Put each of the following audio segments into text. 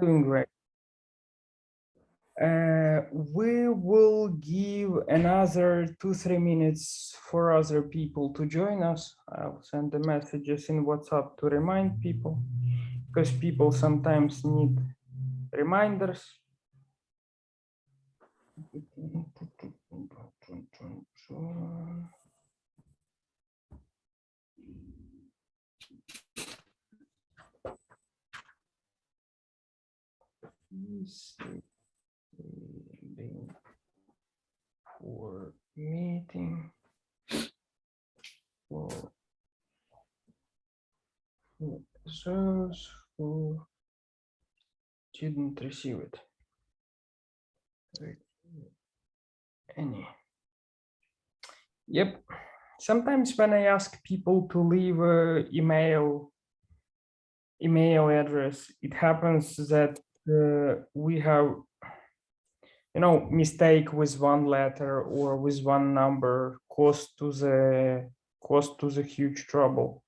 Doing great. We will give another 2-3 minutes for other people to join us. I'll send the messages in WhatsApp to remind people, because people sometimes need reminders. For meeting for those who didn't receive it. Any. Yep. Sometimes when I ask people to leave an email address, it happens that we have, mistake with one letter or with one number cause to the huge trouble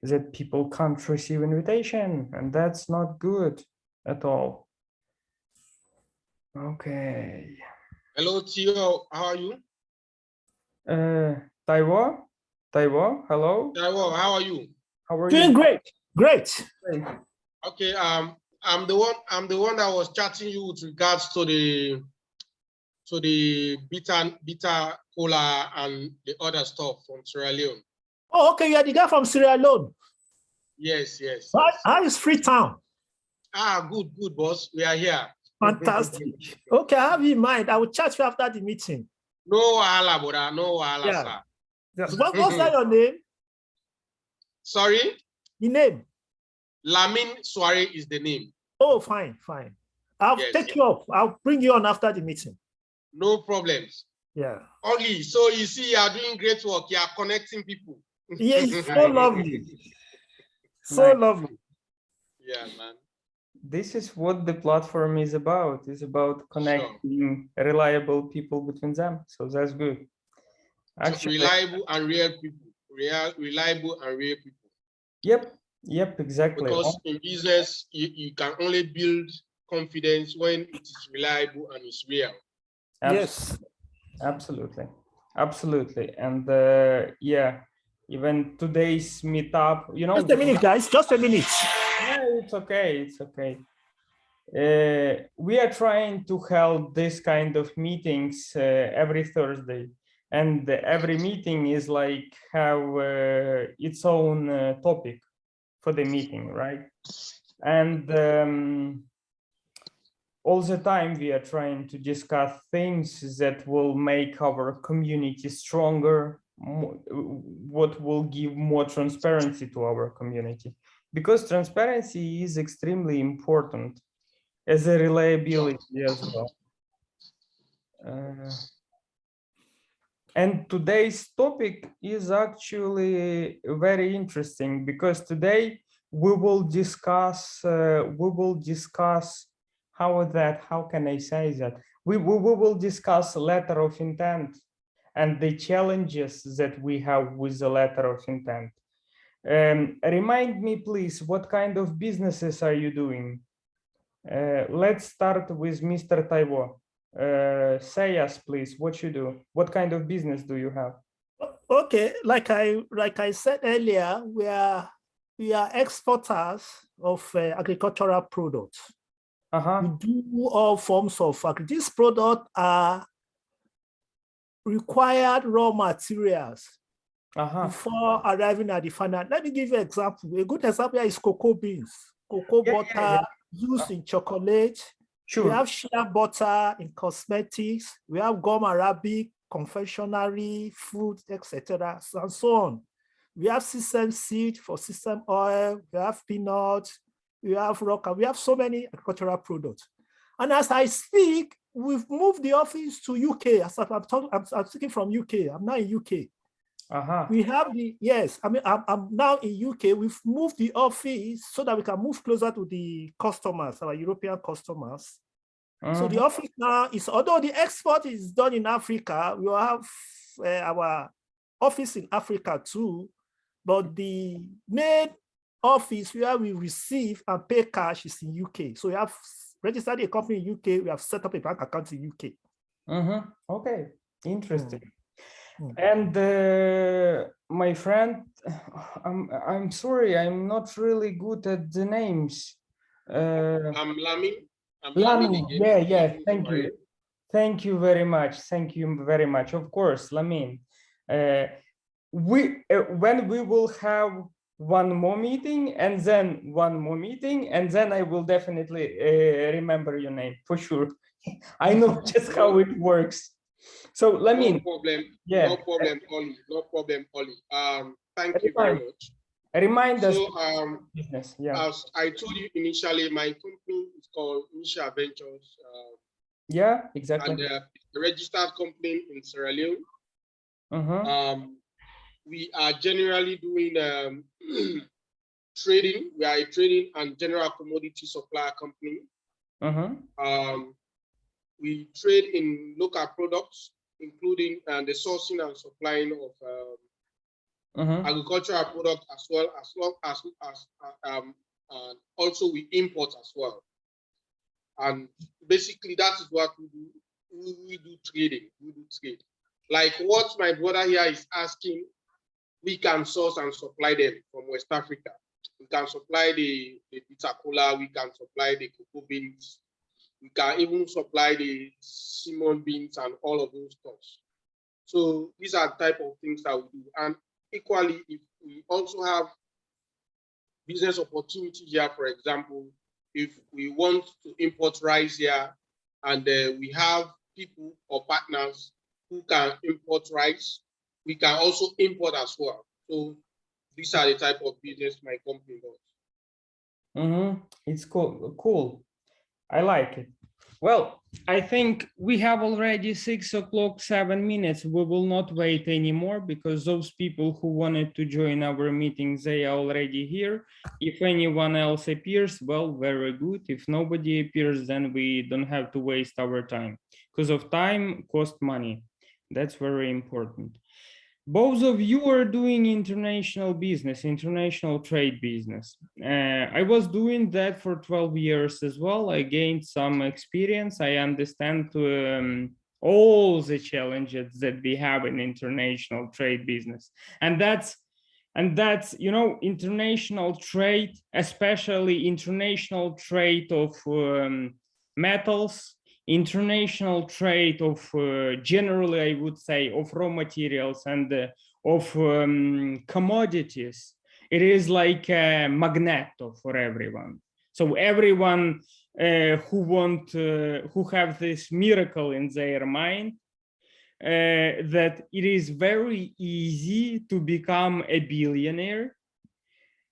that people can't receive invitation, and that's not good at all. Okay. Hello, Tio. How are you? Taiwo, hello. Taiwo, how are you? How are Doing you? great. Okay. I'm the one that was chatting you with regards to the bitter cola and the other stuff from Sierra Leone. Oh, okay. You are the guy from Sierra Leone. Yes. How is Freetown? Good, boss. We are here. Fantastic. Okay, I have you in mind. I will chat you after the meeting. No wahala, brother. No wahala, Yeah. sir. Yes. What's that your name? Sorry? The name? Lamin Soare is the name. Oh, fine. I'll take you up. I'll bring you on after the meeting. No problems. Yeah. Only, so you see, you are doing great work. You are connecting people. Yeah, it's so lovely. So lovely. Yeah, man. This is what the platform is about. It's about connecting reliable people between them. So that's good. Actually, reliable and real people. Reliable and real people. Yep, exactly. Because in business, you can only build confidence when it is reliable and it's real. Yes. Absolutely. And yeah, even today's meetup, Just a minute, guys. Just a minute. Yeah, it's okay. We are trying to hold this kind of meetings every Thursday, and every meeting is like have its own topic for the meeting, right? And all the time we are trying to discuss things that will make our community stronger, what will give more transparency to our community, because transparency is extremely important as a reliability as well. And today's topic is actually very interesting, because today we will discuss how can I say that? We will discuss letter of intent and the challenges that we have with the letter of intent. Remind me, please, what kind of businesses are you doing? Let's start with Mr. Taiwo. Say us, please, what you do. What kind of business do you have? Okay, like I said earlier, we are exporters of agricultural products. We do all forms of these products are required raw materials before arriving at the final. Let me give you an example. A good example is cocoa beans, cocoa butter used in chocolate. Sure. We have shea butter in cosmetics. We have gum arabic, confectionery, food, etc., and so on. We have sesame seed for sesame oil. We have peanuts. We have rock. We have so many agricultural products. And as I speak, we've moved the office to UK. As I'm speaking from UK. I'm now in UK. We have I'm now in UK. We've moved the office so that we can move closer to the customers, our European customers. So the office now is, although the export is done in Africa, we will have our office in Africa too, but the main office where we receive and pay cash is in UK. So we have registered a company in UK. We have set up a bank account in UK. Okay, interesting. Mm. And my friend, I'm sorry, I'm not really good at the names. I'm Lamin. Lamin, again. yeah, thank you. Thank you very much. Thank you very much. Of course, Lamin. When we will have one more meeting and then one more meeting, and then I will definitely remember your name for sure. I know just how it works. So Lamin. No problem. Yeah. No problem, Oli. No problem, Oli. Thank you very much. Remind us. So, business. Yeah. as I told you initially, my company is called Initial Ventures. Yeah, exactly. And a registered company in Sierra Leone. We are generally doing trading. We are a trading and general commodity supplier company. We trade in local products, including the sourcing and supplying of agricultural products, as also we import as well. And basically, that is what we do. We do trading. We do trade. Like what my brother here is asking, we can source and supply them from West Africa. We can supply the bitter cola. We can supply the cocoa beans. We can even supply the cinnamon beans and all of those stuff. So these are the type of things that we do. And equally, if we also have business opportunities here, for example, if we want to import rice here and we have people or partners who can import rice, we can also import as well. So these are the type of business my company does. It's cool. I like it. Well, I think we have already 6 o'clock, 7 minutes. We will not wait anymore because those people who wanted to join our meetings, they are already here. If anyone else appears, well, very good. If nobody appears, then we don't have to waste our time because of time costs money. That's very important. Both of you are doing international business, international trade business. I was doing that for 12 years as well. I gained some experience. I understand all the challenges that we have in international trade business. And that's, you know, international trade, especially international trade of metals, international trade of generally, I would say, of raw materials and of commodities. It is like a magnet for everyone. So everyone who have this miracle in their mind, that it is very easy to become a billionaire.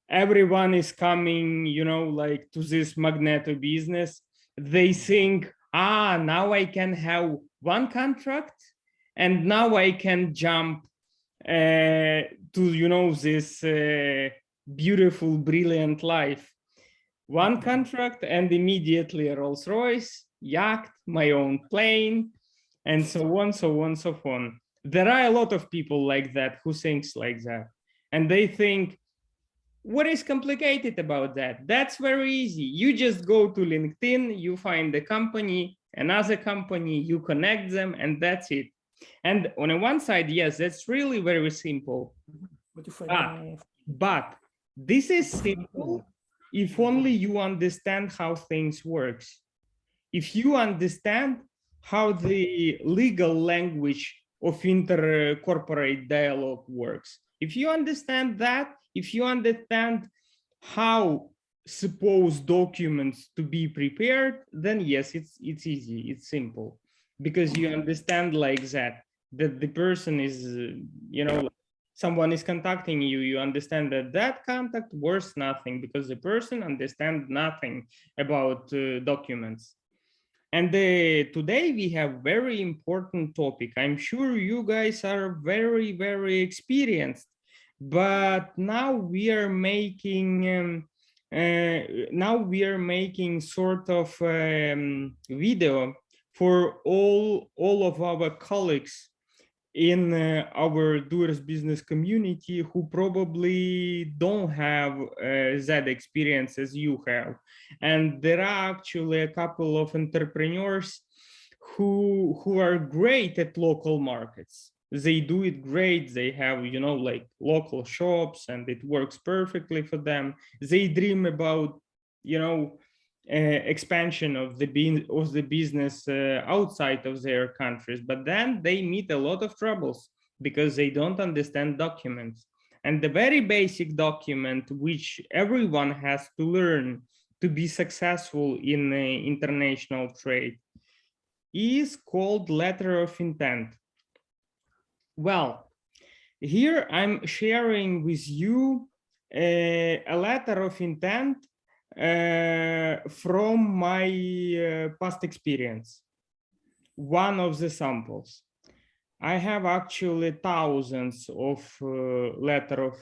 Everyone is coming, you know, like to this magneto business. They think, now I can have one contract and now I can jump to, you know, this beautiful, brilliant life. One contract and immediately a Rolls Royce, yacht, my own plane, and so on, so on, so on. There are a lot of people like that who thinks like that. And they think, what is complicated about that? That's very easy. You just go to LinkedIn, you find a company, another company, you connect them, and that's it. And on one side, yes, that's really very simple. But this is simple if only you understand how things work. If you understand how the legal language of intercorporate dialogue works, if you understand that, if you understand how supposed documents to be prepared, then yes, it's easy, it's simple, because you understand like that the person is, you know, someone is contacting you, you understand that that contact worth nothing because the person understands nothing about documents. And today we have very important topic. I'm sure you guys are very, very experienced, but now we are making sort of video for all of our colleagues in our Doers business community who probably don't have that experience as you have. And there are actually a couple of entrepreneurs who are great at local markets. They do it great. They have, you know, like local shops and it works perfectly for them. They dream about, you know, expansion of the business outside of their countries, but then they meet a lot of troubles because they don't understand documents. And the very basic document which everyone has to learn to be successful in international trade is called letter of intent. Well, here I'm sharing with you a letter of intent from my past experience. One of the samples. I have actually thousands of letter of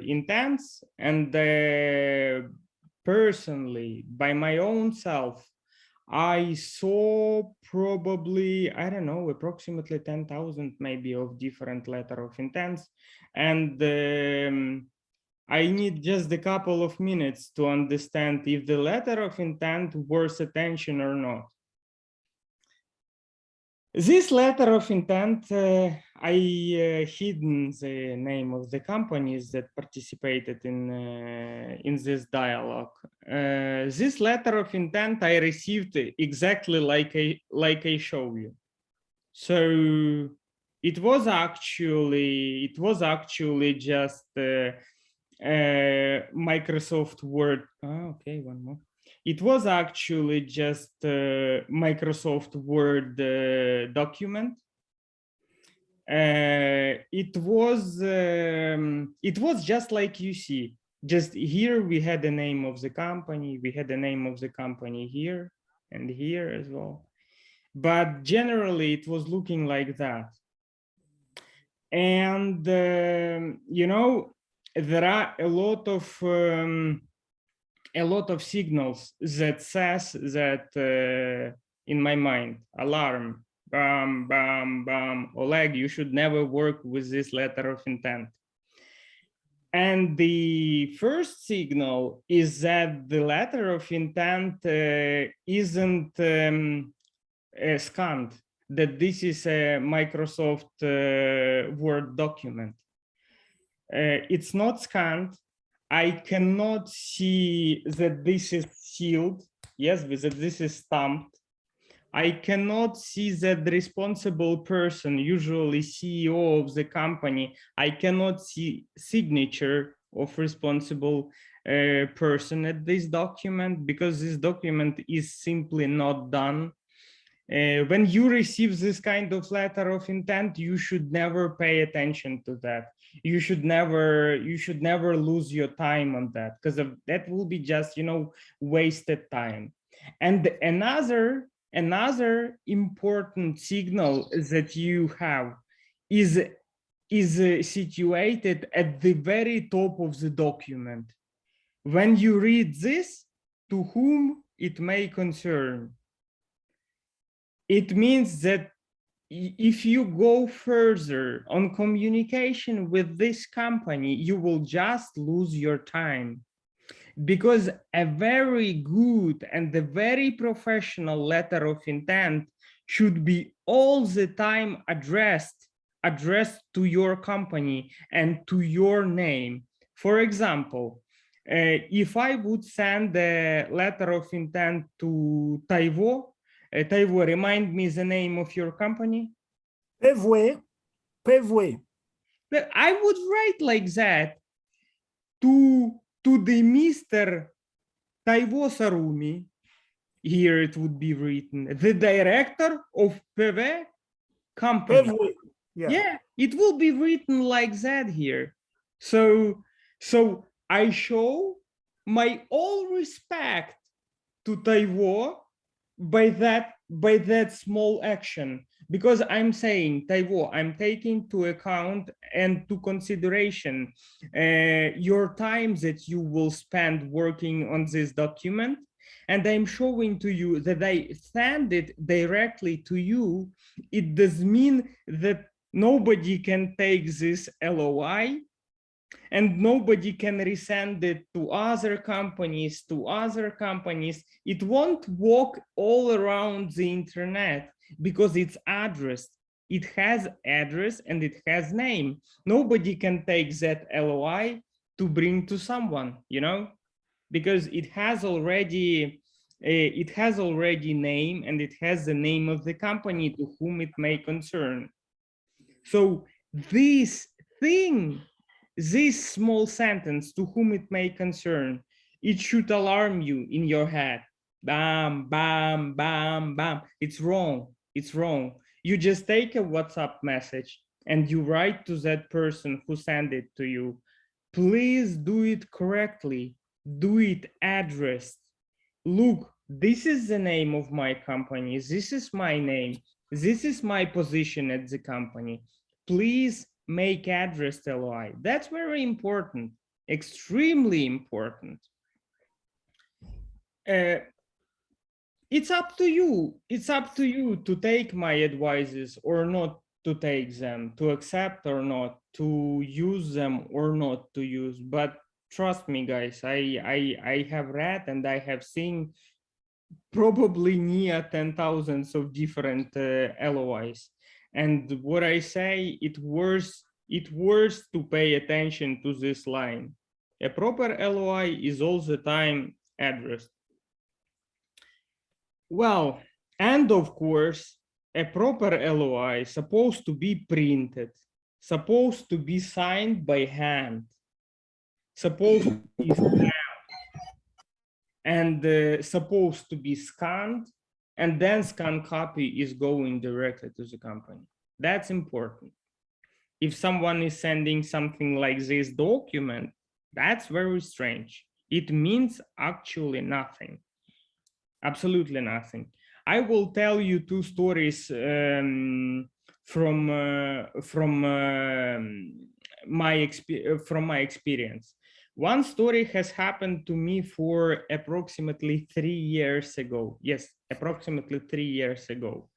intents, and personally, by my own self, I saw probably, I don't know, approximately 10,000 maybe of different letter of intents. And I need just a couple of minutes to understand if the letter of intent worth attention or not. This letter of intent, I hidden the name of the companies that participated in this dialogue. This letter of intent I received exactly like I show you. So it was actually just Microsoft Word. Oh, okay, one more. It was actually just Microsoft Word document. It was just like you see. Just here we had the name of the company. We had the name of the company here and here as well. But generally, it was looking like that. And you know, there are a lot of signals that says that in my mind, alarm, bam, bam, bam, Oleg, you should never work with this letter of intent. And the first signal is that the letter of intent isn't scanned, that this is a Microsoft Word document. It's not scanned. I cannot see that this is sealed. Yes, that this is stamped. I cannot see that the responsible person, usually CEO of the company, I cannot see signature of responsible person at this document because this document is simply not done. When you receive this kind of letter of intent, you should never pay attention to that. You should never lose your time on that, because that will be just, you know, wasted time. And another important signal that you have is situated at the very top of the document. When you read this, to whom it may concern, it means that if you go further on communication with this company, you will just lose your time, because a very good and a very professional letter of intent should be all the time addressed to your company and to your name. For example, if I would send a letter of intent to Taiwo, Taiwo, remind me the name of your company. Paveway. But I would write like that to the Mr. Taiwo Sarumi. Here it would be written, the director of PV company. Paveway. Yeah, it will be written like that here. So I show my all respect to Taiwo by that small action, because I'm saying, Taiwo, I'm taking into account and to consideration your time that you will spend working on this document, and I'm showing to you that I send it directly to you. It does mean that nobody can take this LOI and nobody can resend it to other companies, It won't walk all around the internet because it's addressed. It has address and it has name. Nobody can take that LOI to bring to someone, you know, because it has already name and it has the name of the company to whom it may concern. So this thing, this small sentence, to whom it may concern, it should alarm you in your head. Bam, bam, bam, bam. It's wrong. It's wrong. You just take a WhatsApp message and you write to that person who sent it to you. Please do it correctly. Do it addressed. Look, this is the name of my company. This is my name. This is my position at the company. Please make addressed LOI. That's very important, extremely important. It's up to you. It's up to you to take my advices or not to take them, to accept or not, to use them or not to use. But trust me, guys, I have read and I have seen probably near 10,000 of different LOIs. And what I say, it worth to pay attention to this line. A proper LOI is all the time addressed. Well, and of course, a proper LOI is supposed to be printed, supposed to be signed by hand, supposed to be stamped, and supposed to be scanned, and then scanned copy is going directly to the company. That's important. If someone is sending something like this document, that's very strange. It means actually nothing. Absolutely nothing. I will tell you two stories from my experience. One story has happened to me for approximately 3 years ago. Yes, approximately 3 years ago.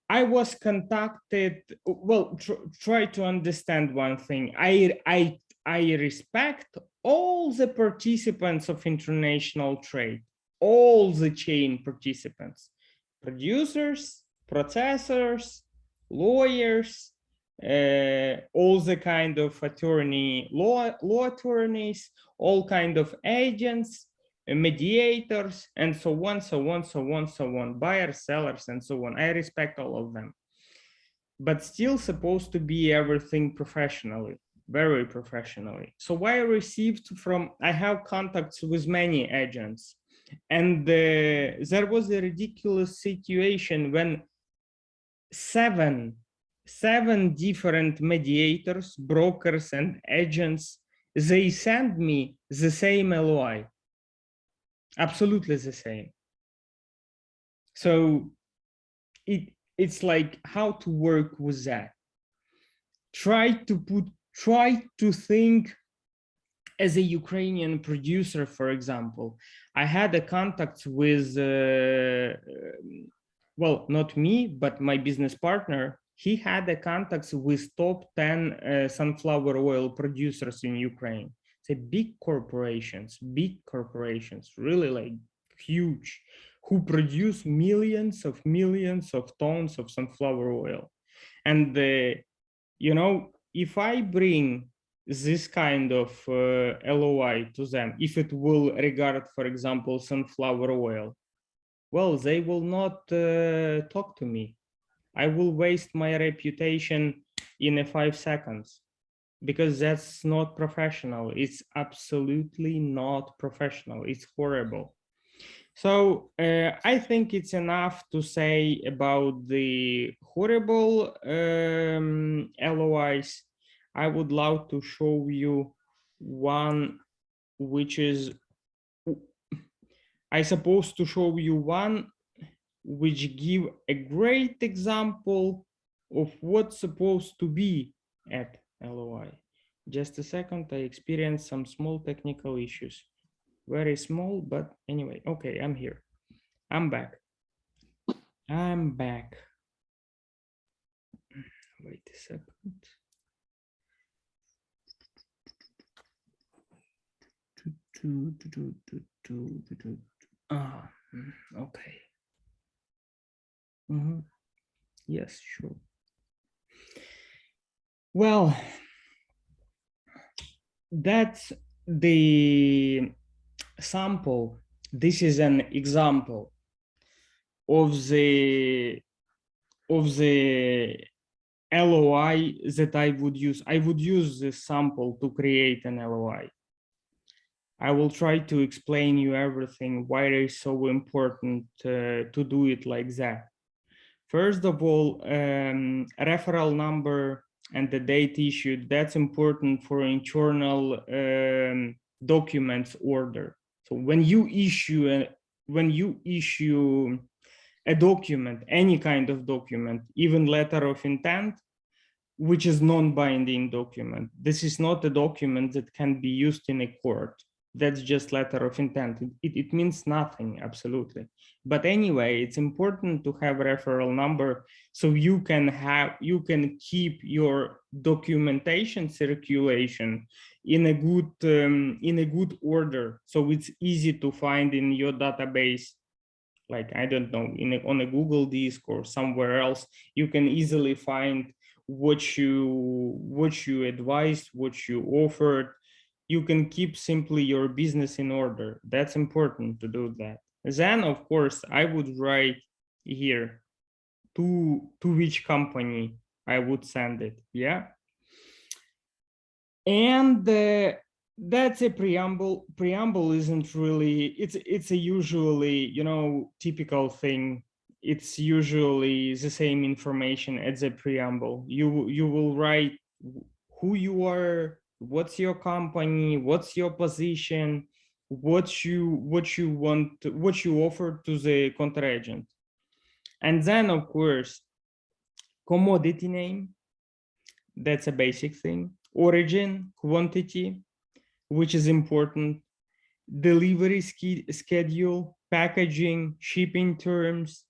I was contacted. Well, try to understand one thing. I respect all the participants of international trade. All the chain participants, producers, processors, lawyers, all the kind of law attorneys, all kind of agents, mediators, and so on, buyers, sellers, and so on. I respect all of them, but still supposed to be everything professionally, very professionally. So I have contacts with many agents. And there was a ridiculous situation when seven different mediators, brokers, and agents, they sent me the same LOI, absolutely the same. So it's like how to work with that. Try to think as a Ukrainian producer, for example. I had a contact with, well, not me, but my business partner. He had a contact with top 10 sunflower oil producers in Ukraine. It's big corporations, really like huge, who produce millions of tons of sunflower oil. And, you know, if I bring this kind of LOI to them, if it will regard, for example, sunflower oil, well, they will not talk to me. I will waste my reputation in 5 seconds because that's not professional. It's absolutely not professional. It's horrible. So I think it's enough to say about the horrible LOIs. I would love to show you one, which is, I supposed to show you one which give a great example of what's supposed to be at LOI. Just a second, I experienced some small technical issues. Very small, but anyway, okay, I'm here. I'm back. Wait a second. Ah, okay. Yes, sure. Well, that's the sample. This is an example of the LOI that I would use. I would use this sample to create an LOI. I will try to explain you everything, why it is so important to do it like that. First of all, referral number and the date issued, that's important for internal documents order. So when you issue a document, any kind of document, even letter of intent, which is non-binding document, this is not a document that can be used in a court. That's just letter of intent. It means nothing, absolutely. But anyway, it's important to have referral number so you can keep your documentation circulation in a good order. So it's easy to find in your database. Like, I don't know, on a Google Disk or somewhere else, you can easily find what you advised, what you offered. You can keep simply your business in order. That's important to do that. Then, of course, I would write here to which company I would send it. Yeah. And that's a preamble. Preamble isn't really, it's a usually, typical thing. It's usually the same information as a preamble. You will write who you are, what's your company, what's your position, what you want, what you offer to the contra-agent. And then, of course, commodity name, that's a basic thing. Origin, quantity, which is important, delivery schedule, packaging, shipping terms,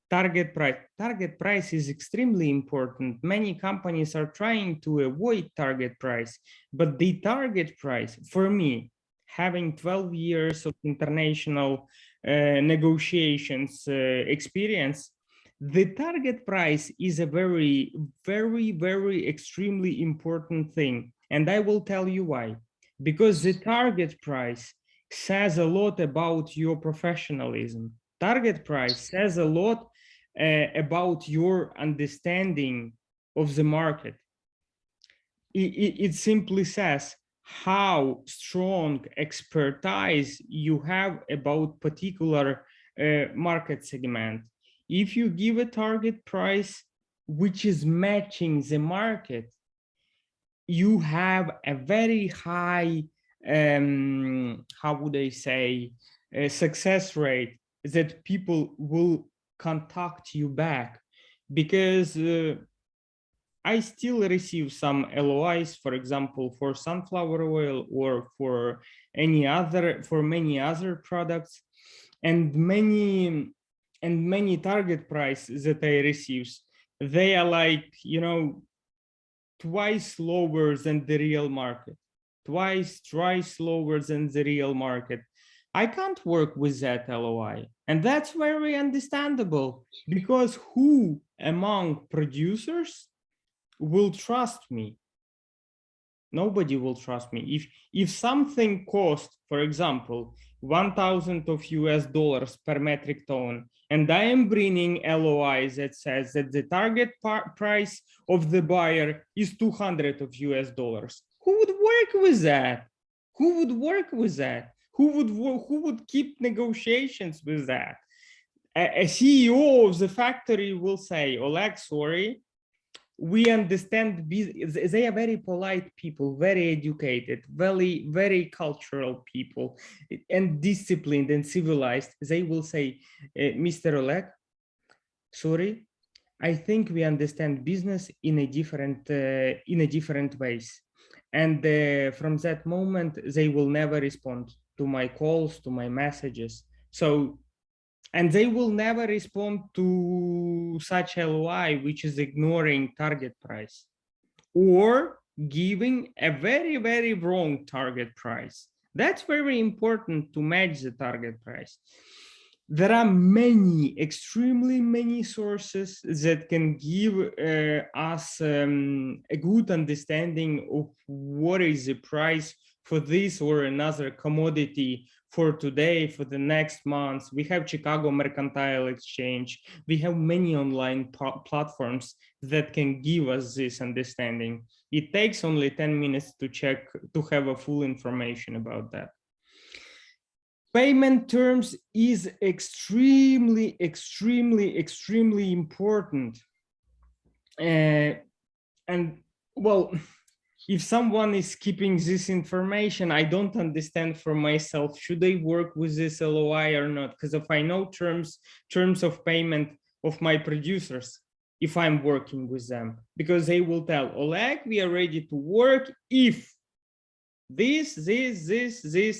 target price. Target price is extremely important. Many companies are trying to avoid target price, but the target price, for me, having 12 years of international negotiations experience, the target price is a very, very, very extremely important thing. And I will tell you why. Because the target price says a lot about your professionalism. Target price says a lot about your understanding of the market. It simply says how strong expertise you have about particular market segment. If you give a target price which is matching the market, you have a very high, how would I say, success rate that people will contact you back. Because I still receive some LOIs, for example, for sunflower oil or for many other products, and many target prices that I receive, they are like, twice lower than the real market, twice lower than the real market. I can't work with that LOI. And that's very understandable, because who among producers will trust me? Nobody will trust me. If something costs, for example, $1,000 per metric ton, and I am bringing LOI that says that the target price of the buyer is $200, who would work with that? Who would work with that? Who would keep negotiations with that? A CEO of the factory will say, Oleg, sorry, we understand business. They are very polite people, very educated, very, very cultural people, and disciplined and civilized. They will say, Mr. Oleg, sorry, I think we understand business in a different ways. And from that moment, they will never respond to my calls, to my messages. So And they will never respond to such LOI, which is ignoring target price or giving a very, very wrong target price. That's very important to match the target price. There are many, extremely many sources that can give us a good understanding of what is the price for this or another commodity for today, for the next month. We have Chicago Mercantile Exchange. We have many online platforms that can give us this understanding. It takes only 10 minutes to check, to have a full information about that. Payment terms is extremely, extremely, extremely important. And well, if someone is keeping this information, I don't understand for myself, should I work with this LOI or not? Because if I know terms of payment of my producers, if I'm working with them, because they will tell Oleg, we are ready to work if this,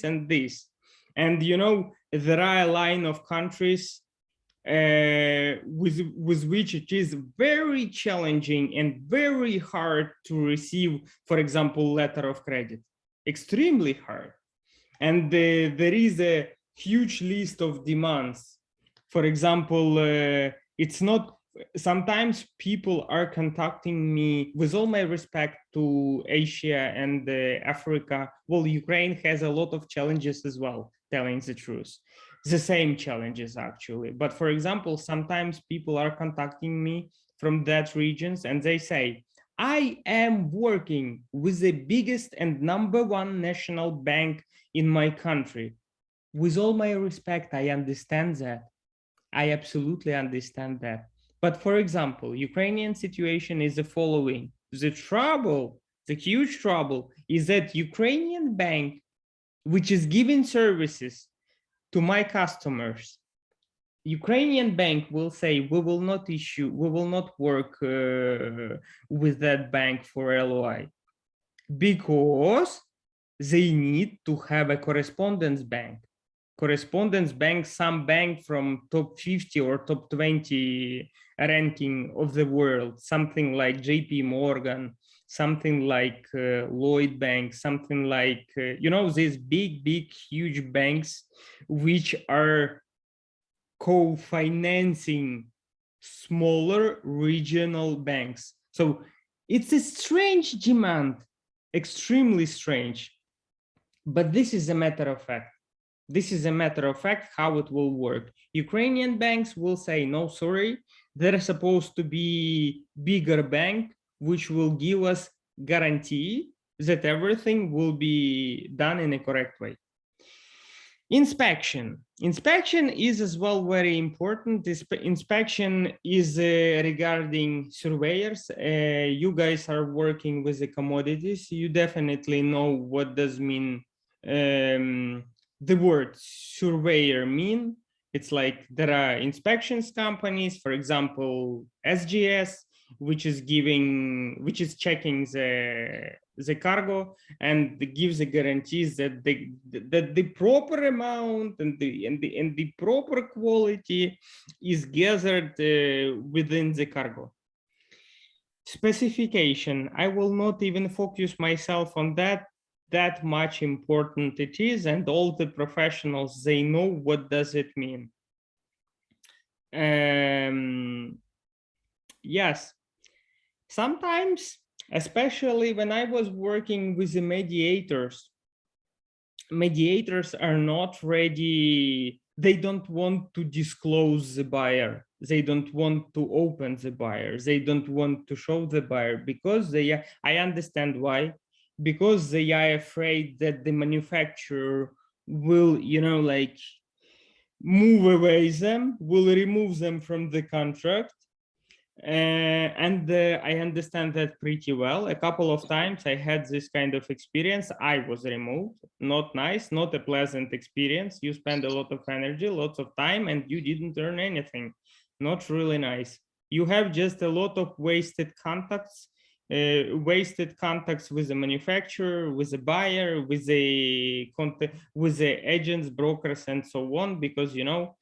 and this. And you know, there are a line of countries with which it is very challenging and very hard to receive, for example, letter of credit, extremely hard. And there is a huge list of demands. For example, it's not, sometimes people are contacting me, with all my respect to Asia and Africa. Well, Ukraine has a lot of challenges as well, telling the truth. The same challenges actually. But for example, sometimes people are contacting me from that regions and they say, I am working with the biggest and #1 national bank in my country. With all my respect, I understand that. I absolutely understand that. But for example, Ukrainian situation is the following. The trouble, the huge trouble is that Ukrainian bank, which is giving services to my customers, Ukrainian bank will say, we will not work with that bank for LOI because they need to have a correspondence bank. Correspondence bank, some bank from top 50 or top 20 ranking of the world, something like JP Morgan, something like Lloyd Bank, something like, you know, these big, huge banks, which are co-financing smaller regional banks. So it's a strange demand, extremely strange, but this is a matter of fact. This is a matter of fact how it will work. Ukrainian banks will say, no, sorry, they're supposed to be bigger bank, which will give us guarantee that everything will be done in a correct way. Inspection. Inspection is as well very important. This inspection is regarding surveyors. You guys are working with the commodities. You definitely know what does mean the word surveyor mean. It's like there are inspections companies, for example, SGS, which is checking the cargo and gives the guarantees that the proper amount and the proper quality is gathered within the cargo. Specification. I will not even focus myself on that much important it is, and all the professionals, they know what does it mean. Yes, sometimes, especially when I was working with the mediators are not ready. They don't want to disclose the buyer. They don't want to open the buyer. They don't want to show the buyer because I understand why. Because they are afraid that the manufacturer will, you know, like move away them, will remove them from the contract. And I understand that pretty well. A couple of times I had this kind of experience. I was removed. Not nice, not a pleasant experience. You spend a lot of energy, lots of time, and you didn't earn anything. Not really nice. You have just a lot of wasted contacts with the manufacturer, with the buyer, with the agents, brokers, and so on, because, you know,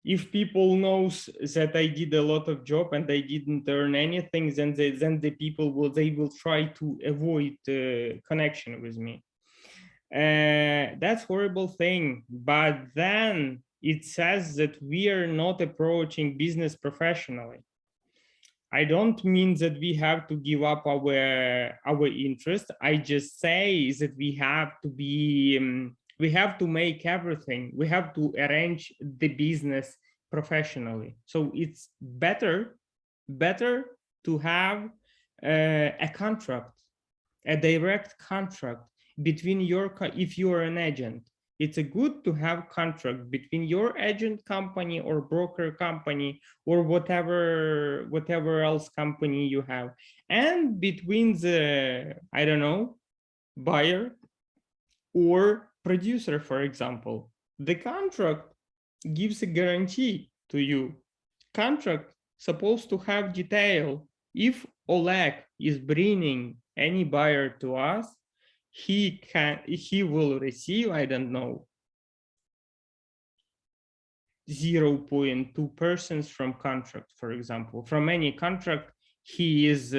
If people knows that I did a lot of job and I didn't earn anything, then the people will try to avoid connection with me. That's horrible thing. But then it says that we are not approaching business professionally. I don't mean that we have to give up our interest. I just say that we have to be we have to make everything. We have to arrange the business professionally. So it's better to have a contract, a direct contract between if you are an agent. It's a good to have contract between your agent company or broker company or whatever else company you have, and between the, I don't know, buyer or producer, for example. The contract gives a guarantee to you. Contract supposed to have detail. If Oleg is bringing any buyer to us, he will receive, I don't know, 0.2% from contract, for example, from any contract he is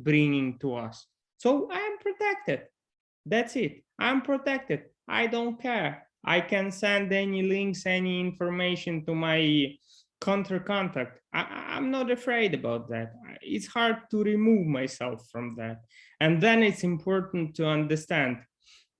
bringing to us. So I'm protected. That's it. I'm protected. I don't care. I can send any links, any information to my contact. I'm not afraid about that. It's hard to remove myself from that. And then it's important to understand,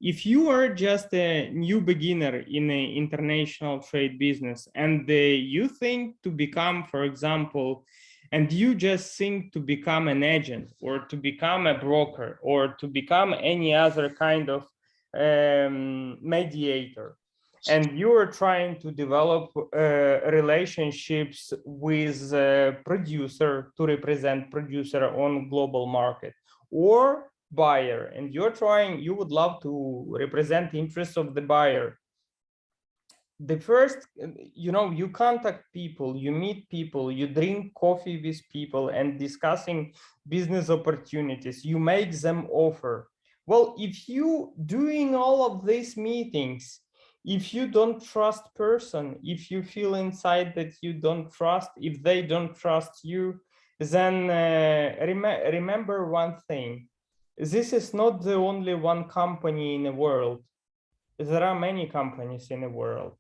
if you are just a new beginner in an international trade business and you think to become, for example, and you just think to become an agent or to become a broker or to become any other kind of mediator, and you are trying to develop relationships with a producer to represent producer on global market, or buyer, and you would love to represent the interests of the buyer. The first, you contact people, you meet people, you drink coffee with people and discussing business opportunities, you make them offer. Well, if you doing all of these meetings, if you don't trust person, if you feel inside that you don't trust, if they don't trust you, then remember one thing. This is not the only one company in the world. There are many companies in the world.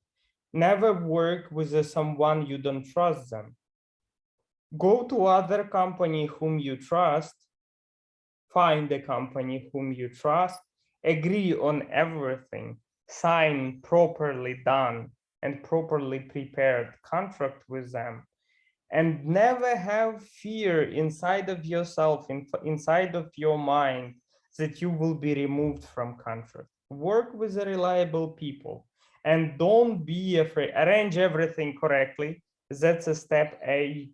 Never work with someone you don't trust them. Go to other company whom you trust, find a company whom you trust, agree on everything, sign properly done and properly prepared contract with them, and never have fear inside of yourself, inside of your mind, that you will be removed from contract. Work with the reliable people and don't be afraid. Arrange everything correctly. That's a step A.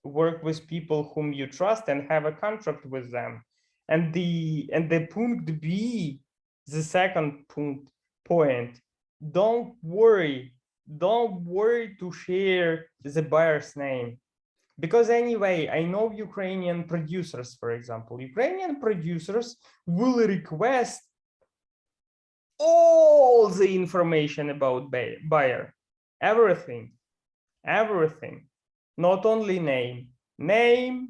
Work with people whom you trust and have a contract with them. And the point B, the second point, don't worry to share the buyer's name. Because anyway, I know Ukrainian producers, for example. Ukrainian producers will request all the information about buyer, everything, not only name,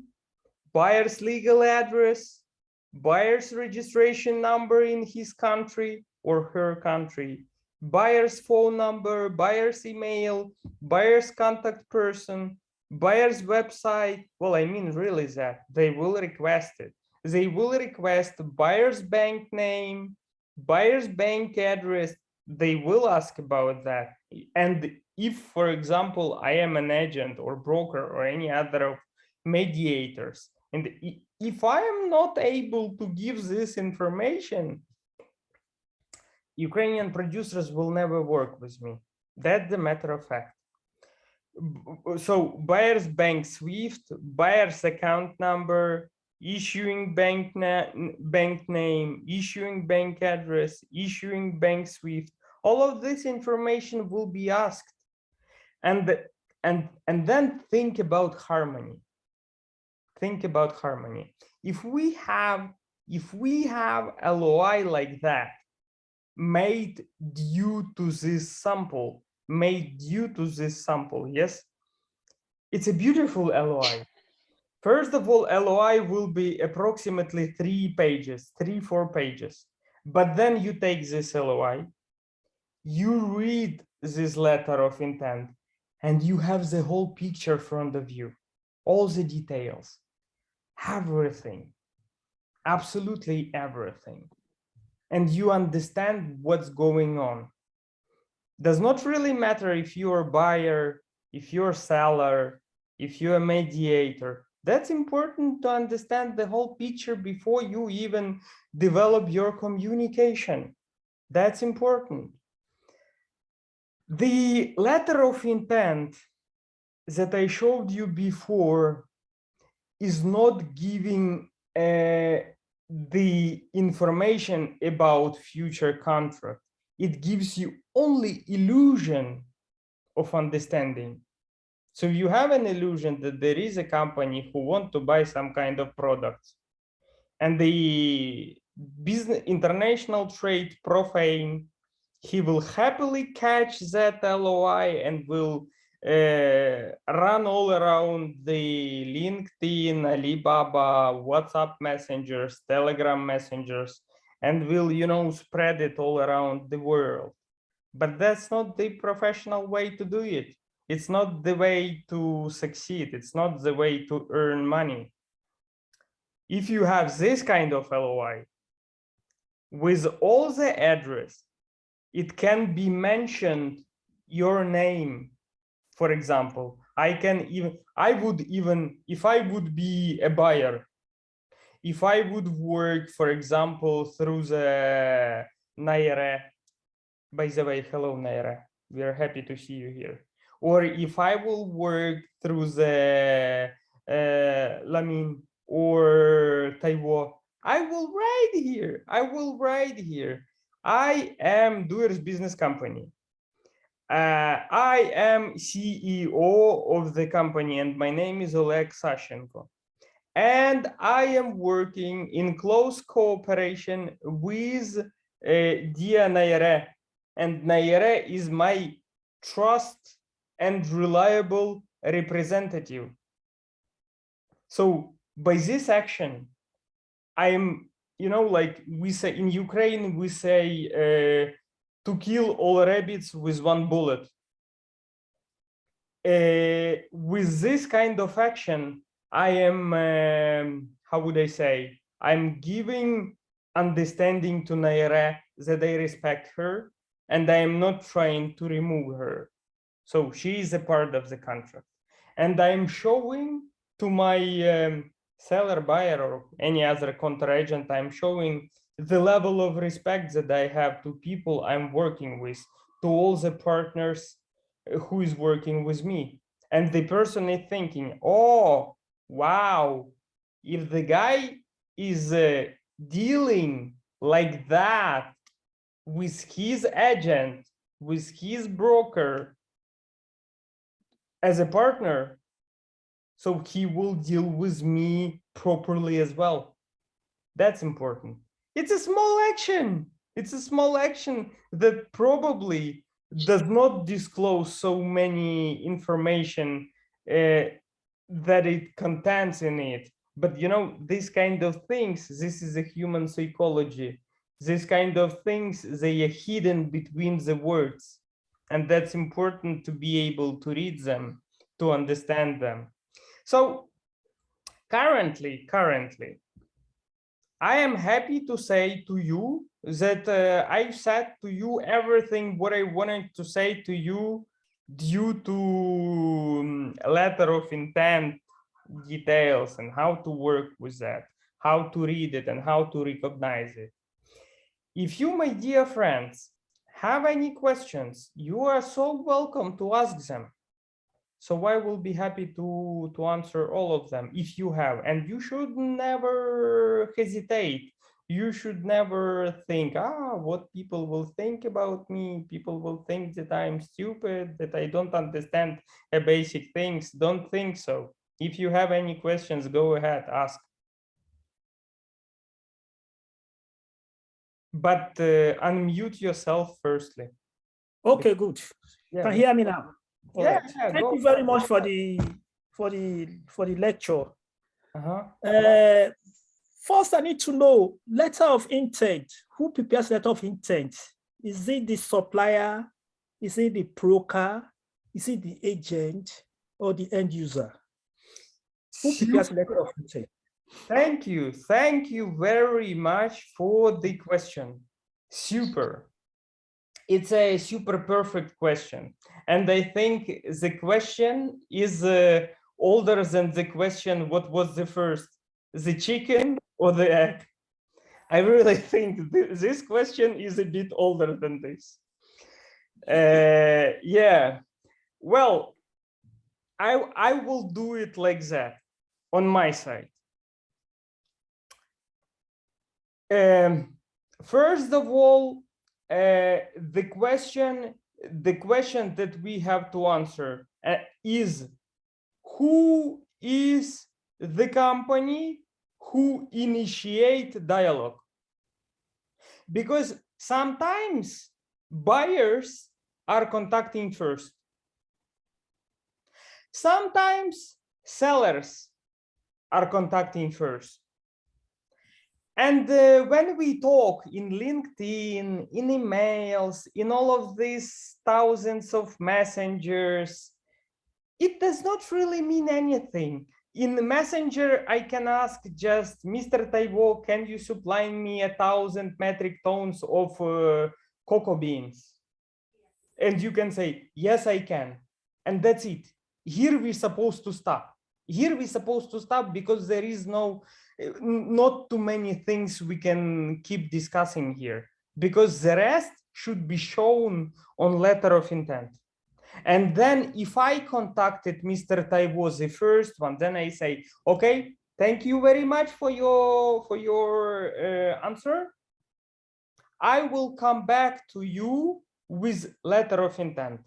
buyer's legal address, buyer's registration number in his country or her country, buyer's phone number, buyer's email, buyer's contact person, buyer's website. Well, I mean really that they will request it. They will request buyer's bank name, buyer's bank address. They will ask about that. And if, for example, I am an agent or broker or any other of mediators, and if I am not able to give this information, Ukrainian producers will never work with me. That's the matter of fact. So buyer's bank SWIFT, buyer's account number, issuing bank name, issuing bank address, issuing bank SWIFT, all of this information will be asked. And then think about harmony. Think about harmony. If we have LOI like that made due to this sample, made due to this sample. Yes, it's a beautiful LOI. First of all, LOI will be approximately 3 pages, 4 pages. But then you take this LOI, you read this letter of intent, and you have the whole picture front of you, all the details, everything, absolutely everything. And you understand what's going on. Does not really matter if you're a buyer, if you're a seller, if you're a mediator. That's important to understand the whole picture before you even develop your communication. That's important. The letter of intent that I showed you before is not giving the information about future contract. It gives you only illusion of understanding. So you have an illusion that there is a company who want to buy some kind of products, and the business international trade profane, he will happily catch that LOI and will run all around the LinkedIn, Alibaba, WhatsApp messengers, Telegram messengers, and will, you know, spread it all around the world. But that's not the professional way to do it. It's not the way to succeed. It's not the way to earn money. If you have this kind of LOI with all the address, it can be mentioned your name. For example, I would even, if I would be a buyer, if I would work, for example, through the Naira, by the way, hello Naira, we are happy to see you here. Or if I will work through the Lamin or Taiwo, I will write here. I will write here. I am Doers Business Company. I am CEO of the company, and my name is Oleg Sashchenko. And I am working in close cooperation with Dia Naire. And Naire is my trust and reliable representative. So by this action, I'm, you know, like we say in Ukraine, we say to kill all rabbits with one bullet. With this kind of action, I am, how would I say, I'm giving understanding to Naira that I respect her and I am not trying to remove her. So she is a part of the contract. And I'm showing to my seller, buyer, or any other counter agent, I'm showing the level of respect that I have to people I'm working with, to all the partners who is working with me. And the person is thinking, oh, wow, if the guy is dealing like that with his agent, with his broker as a partner, so he will deal with me properly as well. That's important. It's a small action. It's a small action that probably does not disclose so many information that it contains in it. But you know, these kind of things, this is a human psychology. These kind of things, they are hidden between the words. And that's important to be able to read them, to understand them. So currently, I am happy to say to you that I've said to you everything what I wanted to say to you due to letter of intent details and how to work with that, how to read it and how to recognize it. If you, my dear friends, have any questions, you are so welcome to ask them. So I will be happy to answer all of them if you have, and you should never hesitate. You should never think, what people will think about me. People will think that I'm stupid, that I don't understand basic things. Don't think so. If you have any questions, go ahead, ask. But unmute yourself firstly. Okay, good. Can you hear me now? All Yeah, right. yeah, Thank you very much for the lecture. First, I need to know letter of intent. Who prepares letter of intent? Is it the supplier? Is it the broker? Is it the agent or the end user? Who prepares letter of intent? Thank you. Thank you very much for the question. Super. It's a super perfect question. And I think the question is older than the question, what was the first, the chicken or the egg? I really think this question is a bit older than this. Yeah, well, I will do it like that on my side. First of all, the question that we have to answer is, who is the company who initiate dialogue? Because sometimes buyers are contacting first. Sometimes sellers are contacting first. And when we talk in LinkedIn, in emails, in all of these thousands of messengers, it does not really mean anything. In the messenger, I can ask just, Mr. Taiwo, can you supply me 1,000 metric tons of cocoa beans? And you can say, yes, I can. And that's it. Here we're supposed to stop. Here we're supposed to stop because there is not too many things we can keep discussing here, because the rest should be shown on letter of intent. And then if I contacted Mr. Taiwo, the first one, then I say, okay, thank you very much for your answer. I will come back to you with letter of intent.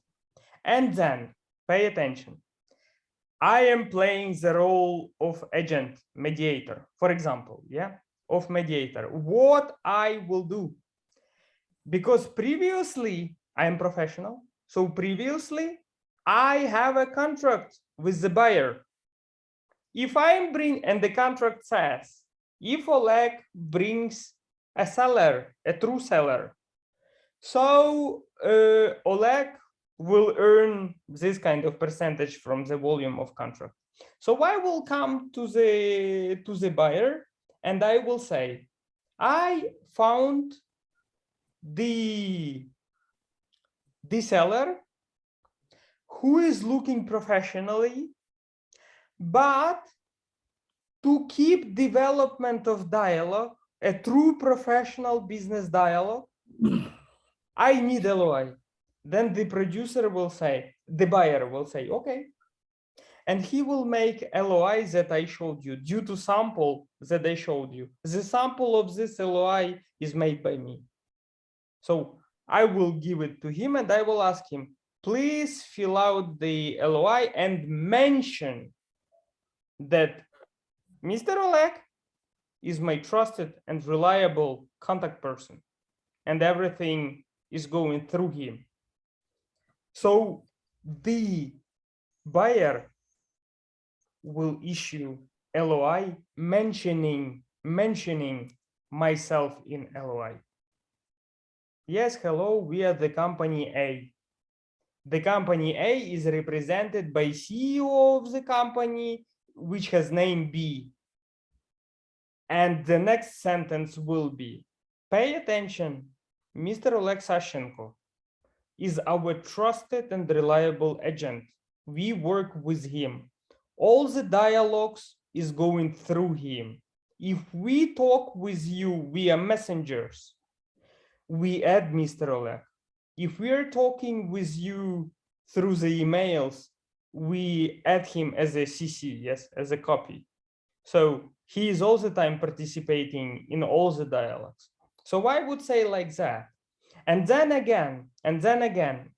And then pay attention. I am playing the role of agent, mediator, for example, of mediator. What I will do, because previously I am professional. So previously I have a contract with the buyer. If I bring, and the contract says, if Oleg brings a seller, a true seller, so Oleg will earn this kind of percentage from the volume of contract. So I will come to the buyer and I will say, I found the seller who is looking professionally, but to keep development of dialogue, a true professional business dialogue, I need LOI. Then the producer will say, the buyer will say, okay. And he will make LOI that I showed you due to sample that I showed you. The sample of this LOI is made by me. So I will give it to him and I will ask him, please fill out the LOI and mention that Mr. Oleg is my trusted and reliable contact person, and everything is going through him. So the buyer will issue LOI mentioning myself in LOI. Yes, hello, we are the company A. The company A is represented by CEO of the company, which has name B. And the next sentence will be, pay attention, Mr. Oleg Sashchenko is our trusted and reliable agent. We work with him. All the dialogues is going through him. If we talk with you via messengers, we add Mr. Oleg. If we are talking with you through the emails, we add him as a CC, yes, as a copy. So he is all the time participating in all the dialogues. So I would say like that. And then again,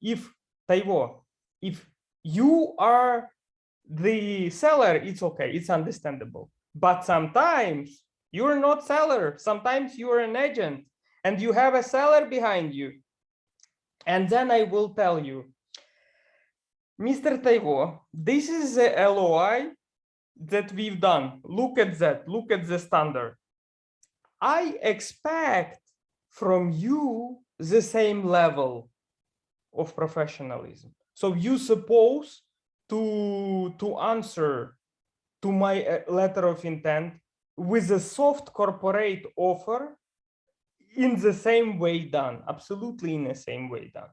if Taiwo, if you are the seller, it's okay, it's understandable. But sometimes you're not seller, sometimes you're an agent and you have a seller behind you. And then I will tell you, Mr. Taiwo, this is the LOI that we've done. Look at that. Look at the standard. I expect from you the same level of professionalism. So you suppose to answer to my letter of intent with a soft corporate offer in the same way done, absolutely in the same way done.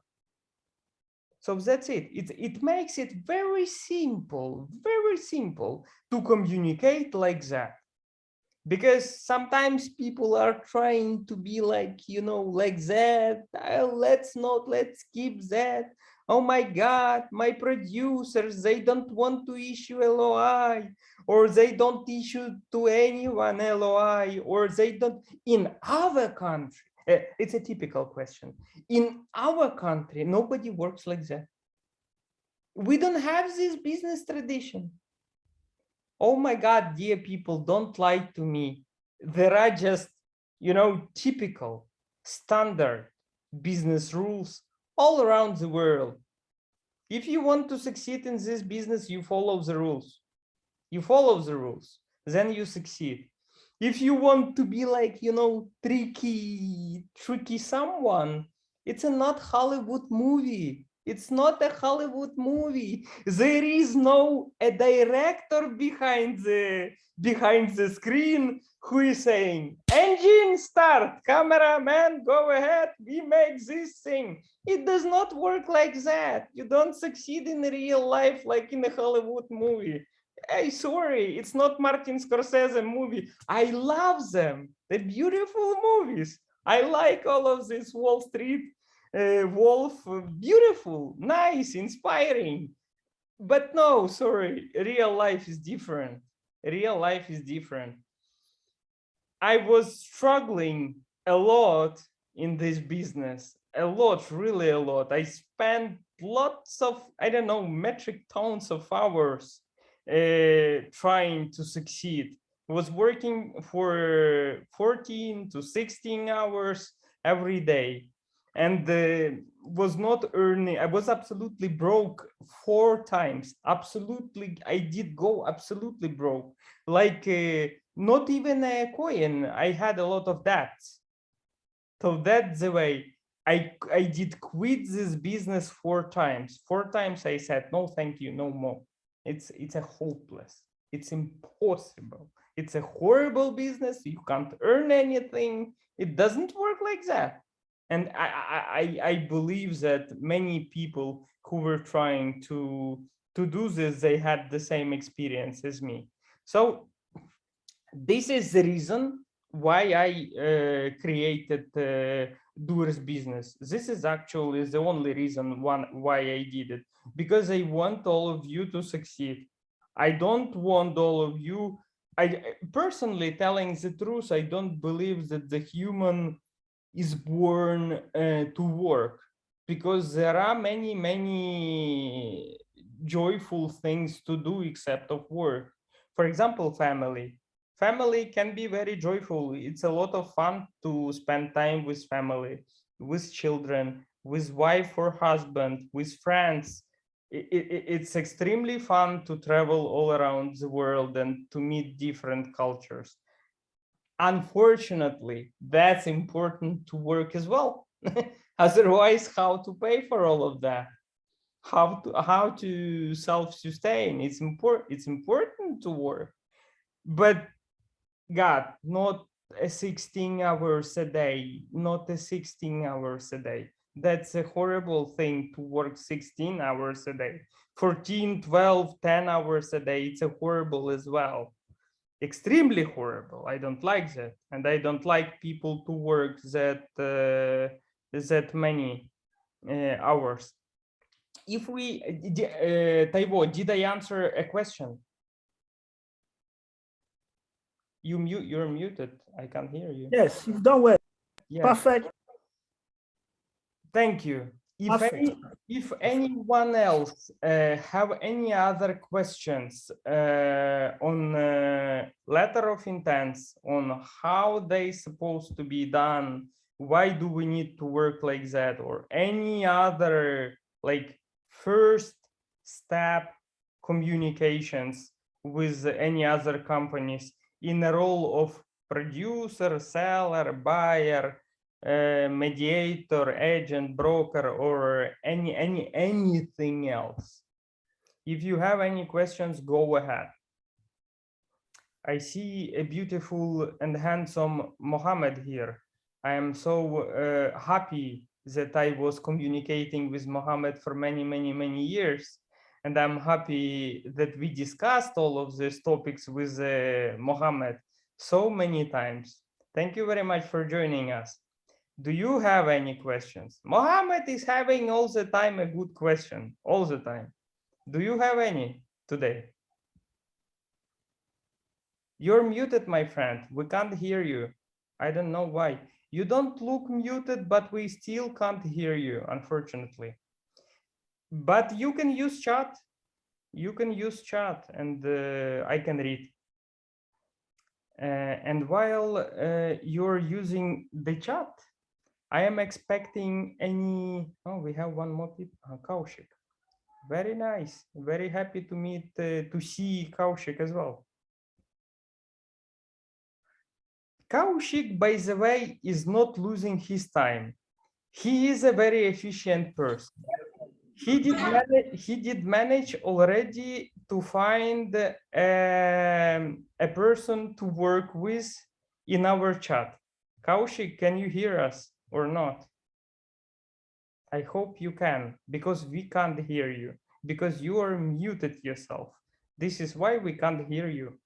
So that's it. It makes it very simple to communicate like that. Because sometimes people are trying to be like, like that. Let's keep that. Oh my God, my producers, they don't want to issue LOI, or they don't issue to anyone LOI, or they don't. In our country, it's a typical question. In our country, nobody works like that. We don't have this business tradition. Oh my God, dear people, don't lie to me. There are just, typical standard business rules all around the world. If you want to succeed in this business, you follow the rules. You follow the rules, then you succeed. If you want to be like, tricky someone, it's not Hollywood movie. It's not a Hollywood movie. There is no a director behind the screen who is saying, engine start, cameraman, go ahead, we make this thing. It does not work like that. You don't succeed in real life like in a Hollywood movie. Hey, sorry, it's not Martin Scorsese movie. I love them. They're beautiful movies. I like all of this Wall Street Wolf, beautiful, nice, inspiring. But no, sorry, real life is different. Real life is different. I was struggling a lot in this business, a lot, really a lot. I spent lots of, metric tons of hours trying to succeed. I was working for 14 to 16 hours every day, and was not earning. I was absolutely broke 4 times. Absolutely, I did go absolutely broke. Like not even a coin. I had a lot of debts. So that's the way. I did quit this business 4 times. 4 times I said, no, thank you, no more. It's a hopeless. It's impossible. It's a horrible business. You can't earn anything. It doesn't work like that. And I believe that many people who were trying to do this, they had the same experience as me. So this is the reason why I created Doers.business. This is actually the only reason why I did it, because I want all of you to succeed. I don't want all of you. I personally, telling the truth, I don't believe that the human is born to work, because there are many joyful things to do except of work. For example, family can be very joyful. It's a lot of fun to spend time with family, with children, with wife or husband, with friends. It's extremely fun to travel all around the world and to meet different cultures. Unfortunately, that's important to work as well. Otherwise, how to pay for all of that? How to self-sustain? It's important to work, but God, not a 16 hours a day, not a 16 hours a day. That's a horrible thing to work 16 hours a day. 14, 12, 10 hours a day, it's a horrible as well. Extremely horrible. I don't like that, and I don't like people to work that many hours. If we, Taiwo, did I answer a question? You're muted. I can't hear you. Yes, you've done well. Yeah. Perfect. Thank you. If anyone else have any other questions on letter of intents, on how they supposed to be done, why do we need to work like that, or any other like first step communications with any other companies in a role of producer, seller, buyer, mediator, agent, broker, or anything else. If you have any questions, go ahead. I see a beautiful and handsome Mohammed here. I am so happy that I was communicating with Mohammed for many years. And I'm happy that we discussed all of these topics with Mohammed so many times. Thank you very much for joining us. Do you have any questions? Mohammed is having all the time a good question, all the time. Do you have any today? You're muted, my friend. We can't hear you. I don't know why. You don't look muted, but we still can't hear you, unfortunately. But you can use chat. You can use chat and I can read. And while you're using the chat, I am expecting any, oh, we have one more people, Kaushik. Very nice. Very happy to meet, to see Kaushik as well. Kaushik, by the way, is not losing his time. He is a very efficient person. He did manage already to find a person to work with in our chat. Kaushik, can you hear us or not? I hope you can, because we can't hear you, because you are muted yourself. This is why we can't hear you.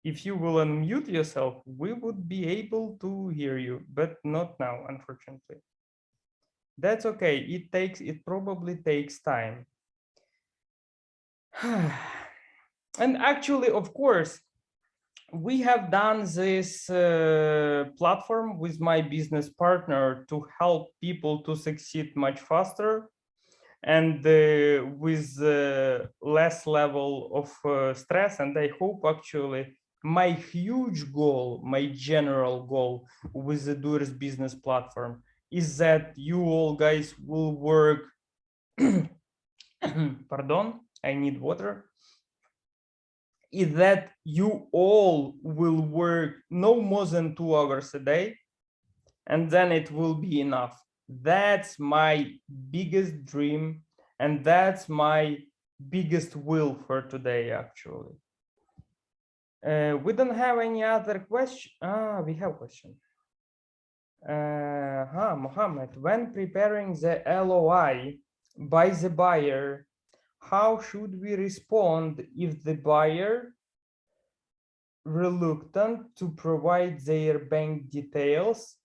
If you will unmute yourself, we would be able to hear you, but not now, unfortunately. That's okay. It probably takes time. And actually, of course, we have done this platform with my business partner to help people to succeed much faster and with less level of stress. And I hope actually my huge goal, my general goal with the Doers.business platform is that you all guys will work, pardon, I need water, is that you all will work no more than 2 hours a day, and then it will be enough. That's my biggest dream, and that's my biggest will for today, actually. We don't have any other question. We have a question. Mohammed, when preparing the LOI by the buyer, how should we respond if the buyer reluctant to provide their bank details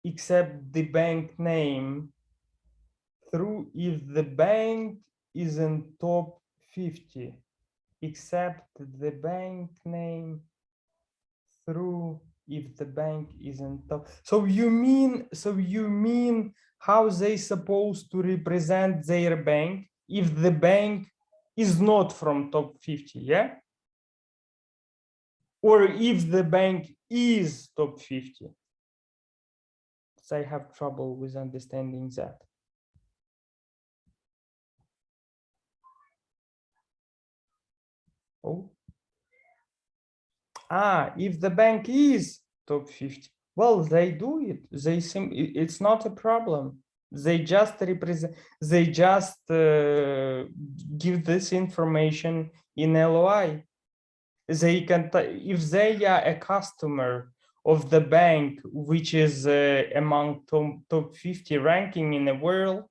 except the bank name through if the bank is in top 50, except the bank name through if the bank is in top. So you mean how they supposed to represent their bank if the bank is not from top 50, yeah? Or if the bank is top 50? So I have trouble with understanding that. Oh. If the bank is top 50, well, they do it. It's not a problem. They just represent, they just give this information in LOI. They can, if they are a customer of the bank, which is among top 50 ranking in the world,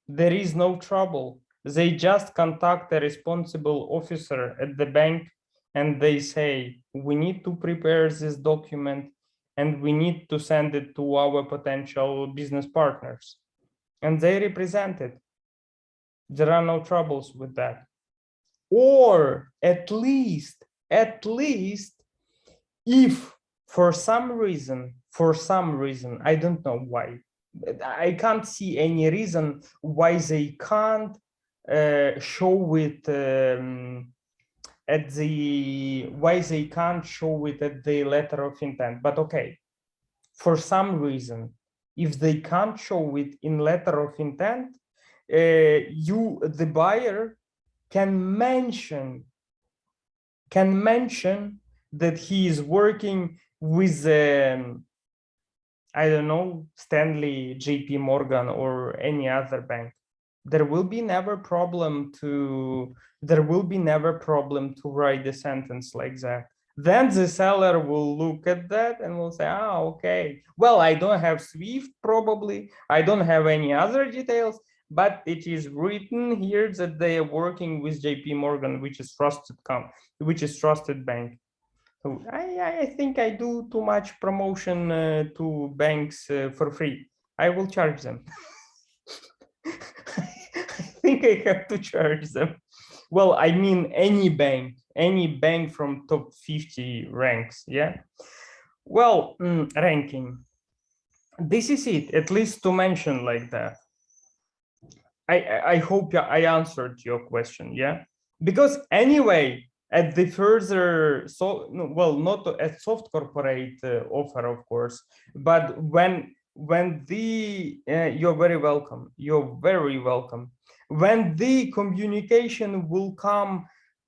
there is no trouble. They just contact a responsible officer at the bank and they say, we need to prepare this document and we need to send it to our potential business partners. And they represent it. There are no troubles with that. Or at least, if for some reason, I don't know why, I can't see any reason why they can't show it at the letter of intent. But okay, for some reason, if they can't show it in letter of intent, the buyer can mention that he is working with I don't know, Stanley, JP Morgan, or any other bank. There will be never problem to write a sentence like that. Then the seller will look at that and will say, okay, well, I don't have Swift probably, I don't have any other details, but it is written here that they are working with JP Morgan, which is trusted bank. So I think I do too much promotion to banks for free. I will charge them. I think I have to charge them. Well, I mean any bank from top 50 ranks, yeah? Well, ranking. This is it, at least to mention like that. I hope I answered your question, yeah? Because anyway, at the further, not at soft corporate offer, of course, but when you're very welcome, when the communication will come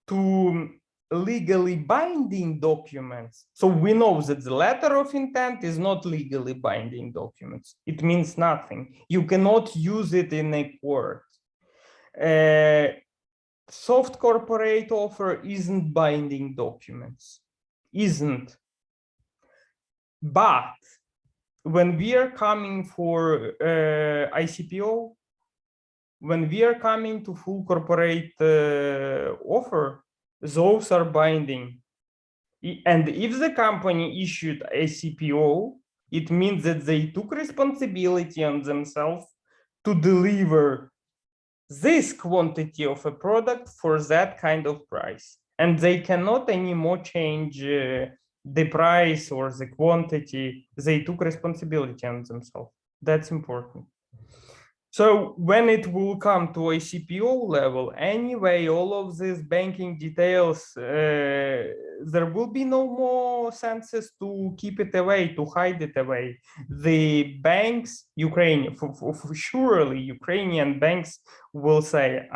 to legally binding documents, so we know that the letter of intent is not legally binding documents. It means nothing. You cannot use it in a court. Soft corporate offer isn't binding documents, but when we are coming for ICPO, when we are coming to full corporate offer, those are binding. And if the company issued ICPO, it means that they took responsibility on themselves to deliver this quantity of a product for that kind of price. And they cannot anymore change the price or the quantity. They took responsibility on themselves. That's important. So when it will come to ICPO level, anyway, all of these banking details, there will be no more senses to keep it away, to hide it away. The banks, surely Ukrainian banks will say,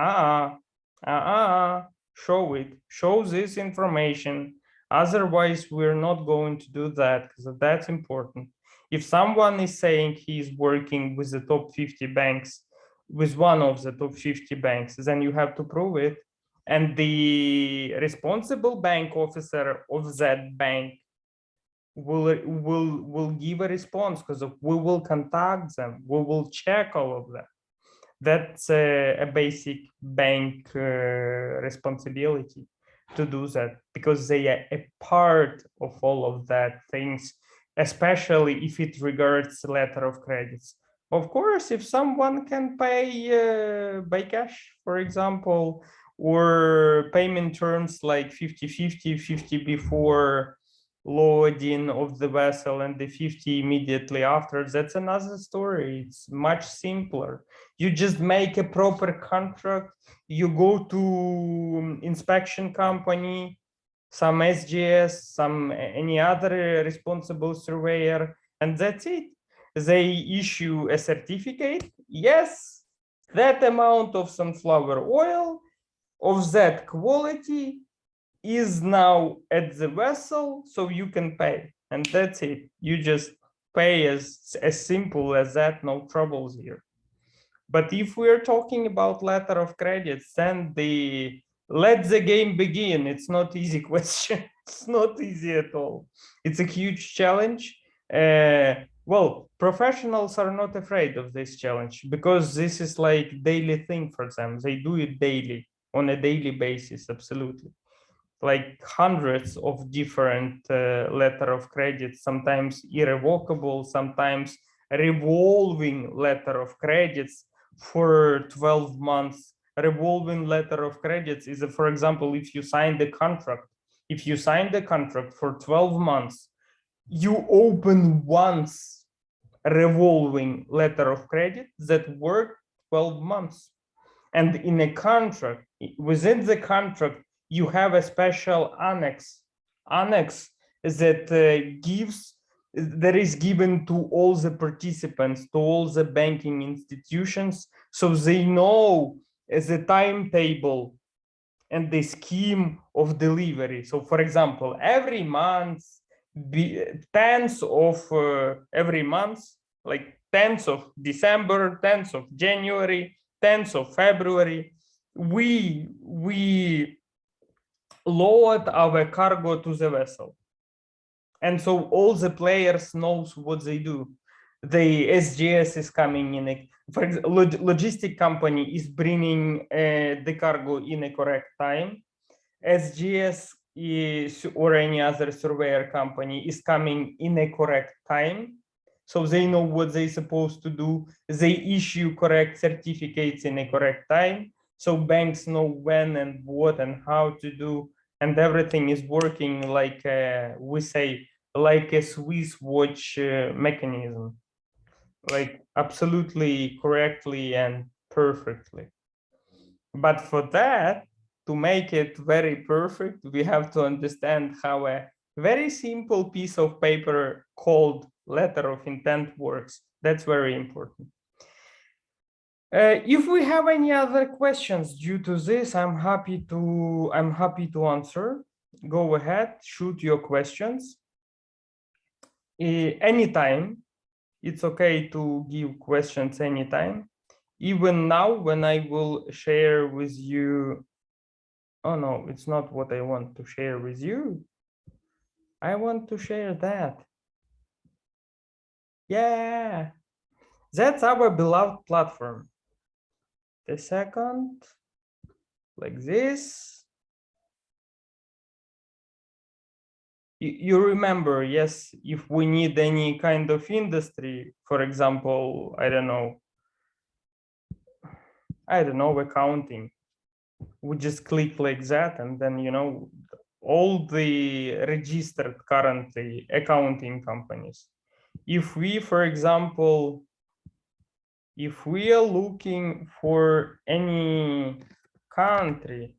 show this information. Otherwise, we're not going to do that, because that's important. If someone is saying he's working with the top 50 banks, with one of the top 50 banks, then you have to prove it. And the responsible bank officer of that bank will give a response, because we will contact them, we will check all of that. That's a basic bank responsibility to do that, because they are a part of all of that things, especially if it regards letter of credits. Of course, if someone can pay by cash, for example, or payment terms like 50-50, 50 before loading of the vessel and the 50 immediately after, that's another story. It's much simpler. You just make a proper contract, you go to inspection company, some SGS, any other responsible surveyor, and that's it. They issue a certificate. Yes, that amount of sunflower oil of that quality is now at the vessel, so you can pay, and that's it. You just pay as simple as that, no troubles here. But if we're talking about letter of credits, then let the game begin. It's not easy question. It's not easy at all. It's a huge challenge. Well, professionals are not afraid of this challenge, because this is like daily thing for them. They do it daily, on a daily basis, absolutely. Like hundreds of different letter of credit, sometimes irrevocable, sometimes revolving letter of credits for 12 months. Revolving letter of credits is, for example, if you sign the contract, for 12 months, you open once revolving letter of credit that worked 12 months. And in a contract, within the contract, you have a special annex that gives that is given to all the participants, to all the banking institutions, so they know the timetable and the scheme of delivery. So for example, every month, 10th of every month, like 10th of December, 10th of January, 10th of February, we load our cargo to the vessel. And so all the players knows what they do. The SGS is coming in, for example, logistic company is bringing the cargo in a correct time. SGS is, or any other surveyor company is coming in a correct time. So they know what they're supposed to do. They issue correct certificates in a correct time. So banks know when and what and how to do. And everything is working like we say, like a Swiss watch mechanism, like absolutely correctly and perfectly. But for that, to make it very perfect, we have to understand how a very simple piece of paper called letter of intent works. That's very important. If we have any other questions due to this, I'm happy to answer. Go ahead, shoot your questions. Anytime, it's okay to give questions anytime. Even now, when I will share with you, oh no, it's not what I want to share with you. I want to share that. Yeah, that's our beloved platform. A second, like this. You remember, yes, if we need any kind of industry, for example, I don't know, accounting, we just click like that, and then, you know, all the registered currently accounting companies. If we, for example, if we are looking for any country,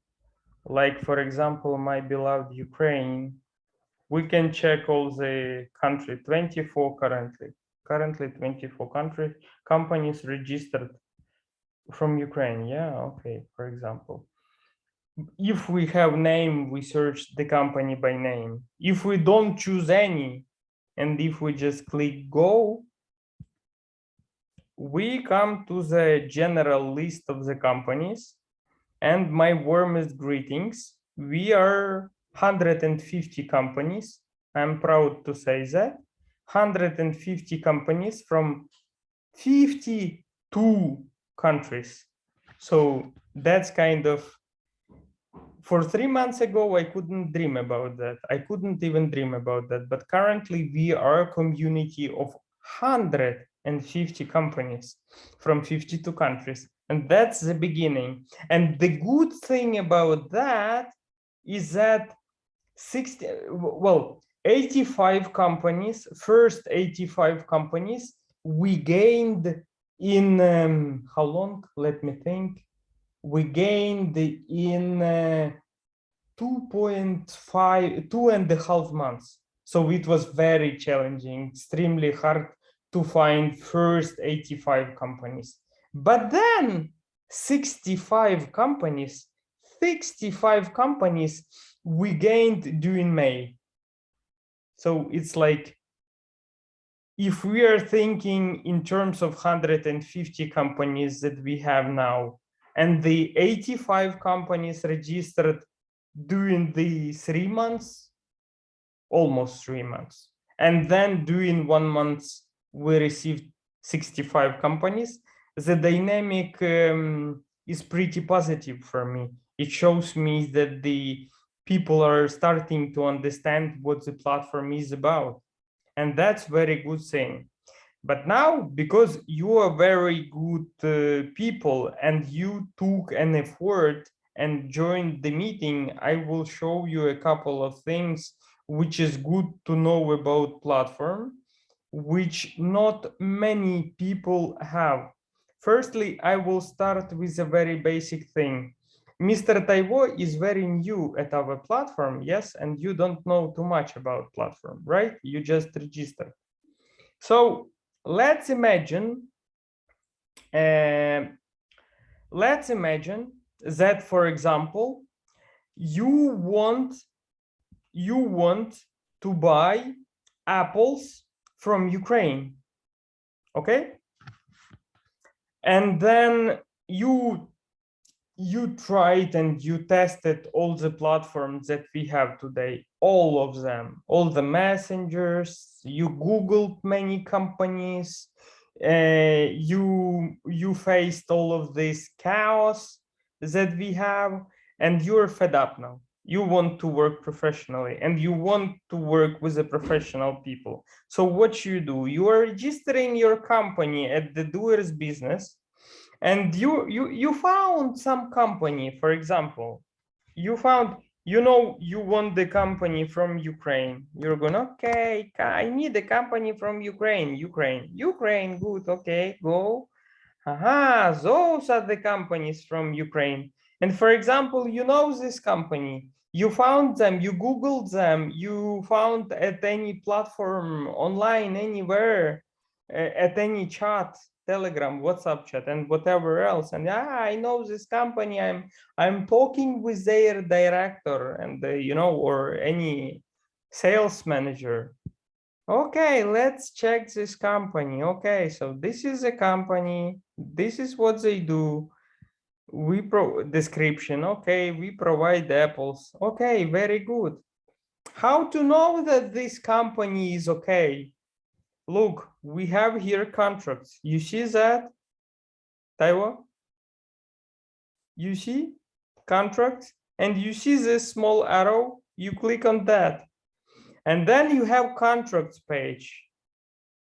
like for example, my beloved Ukraine, we can check all the country, 24 currently 24 companies registered from Ukraine. Yeah, okay, for example. If we have name, we search the company by name. If we don't choose any, and if we just click go, we come to the general list of the companies, and my warmest greetings. We are 150 companies. I'm proud to say that. 150 companies from 52 countries. So that's kind of, for 3 months ago, I couldn't dream about that. I couldn't even dream about that. But currently we are a community of 150 companies from 52 countries. And that's the beginning. And the good thing about that is that 85 companies, first 85 companies, we gained in, how long? Let me think. We gained in 2.5 months. So it was very challenging, extremely hard to find first 85 companies. But then 65 companies we gained during May. So it's like, if we are thinking in terms of 150 companies that we have now, and the 85 companies registered during the 3 months, almost 3 months, and then during 1 month, we received 65 companies, the dynamic is pretty positive for me. It shows me that the people are starting to understand what the platform is about. And that's very good thing. But now, because you are very good people and you took an effort and joined the meeting, I will show you a couple of things which is good to know about platform, which not many people have. Firstly, I will start with a very basic thing. Mr. Taiwo is very new at our platform, yes, and you don't know too much about platform, right? You just registered. So let's imagine that, for example, you want to buy apples from Ukraine, okay? And then you tried and you tested all the platforms that we have today, all of them, all the messengers, you Googled many companies, you faced all of this chaos that we have, and you're fed up now. You want to work professionally and you want to work with the professional people. So what you do, you are registering your company at the Doers.business, and you found some company, for example, you found, you want the company from Ukraine. You're going, okay, I need a company from Ukraine, good, okay, go. Aha, those are the companies from Ukraine. And for example, this company, you found them, you Googled them, you found at any platform online, anywhere, at any chat, Telegram, WhatsApp chat, and whatever else. And I know this company, I'm talking with their director and, or any sales manager. Okay, let's check this company. Okay, so this is a company, this is what they do. We description, okay, we provide apples. Okay, very good. How to know that this company is okay? Look, we have here contracts. You see that, Taiwo? You see contracts, and you see this small arrow, you click on that. And then you have contracts page.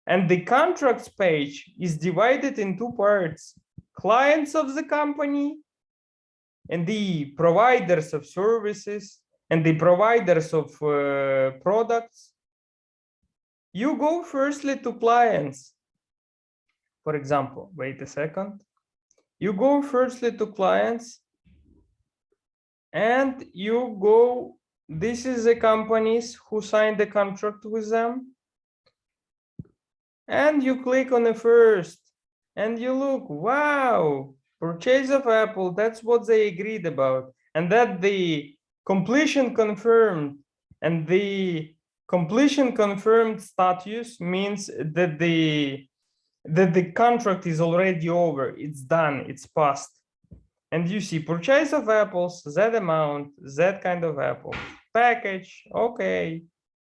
And the contracts page is divided in two parts: clients of the company and the providers of services and the providers of products. You go firstly to clients. For example, wait a second. You go firstly to clients and you go, this is the companies who signed the contract with them. And you click on the first and you look, wow, purchase of Apple, that's what they agreed about. And that the completion confirmed, and the completion confirmed status means that the contract is already over, it's done, it's passed. And you see purchase of apples, that amount, that kind of apple, package, okay,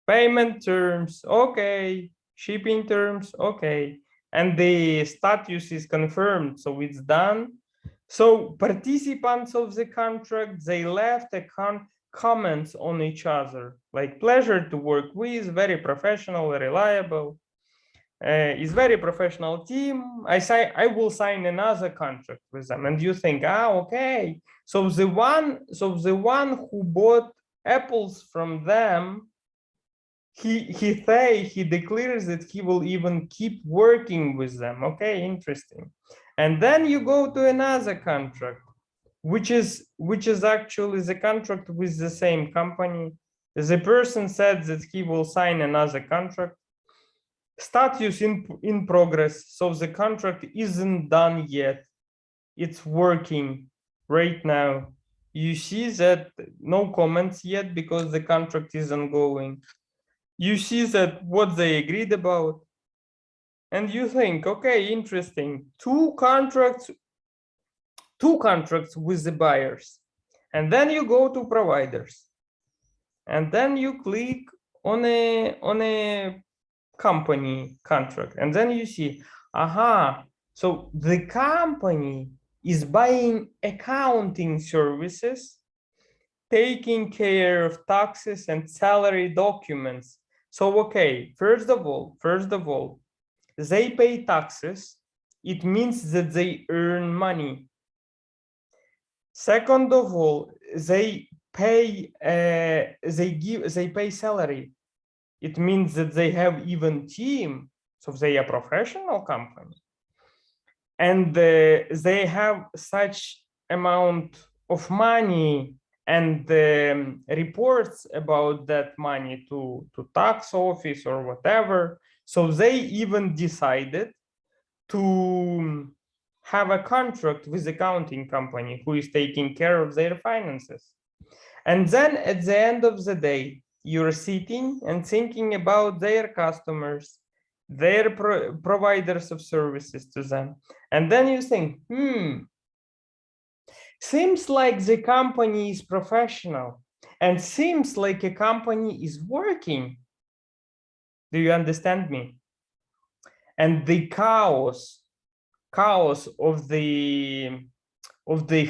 payment terms, okay, shipping terms, okay, and the status is confirmed, so it's done. So participants of the contract, they left a comments on each other, like pleasure to work with, very professional, reliable, is very professional team. I will sign another contract with them, and you think, okay, so the one who bought apples from them, he declares that he will even keep working with them. Okay, interesting. And then you go to another contract, which is actually the contract with the same company. The person said that he will sign another contract. Status in progress, so the contract isn't done yet, it's working right now. You see that no comments yet because the contract is ongoing. You see that what they agreed about, and you think, okay, interesting, two contracts with the buyers. And then you go to providers, and then you click on a company contract, and then you see, so the company is buying accounting services, taking care of taxes and salary documents. So okay, first of all, they pay taxes. It means that they earn money. Second of all, they pay salary. It means that they have even team, so they are professional company, and they have such amount of money and reports about that money to tax office or whatever. So they even decided to have a contract with accounting company who is taking care of their finances. And then at the end of the day, you're sitting and thinking about their customers, their providers of services to them. And then you think, seems like the company is professional and seems like a company is working. Do you understand me? And the chaos of the,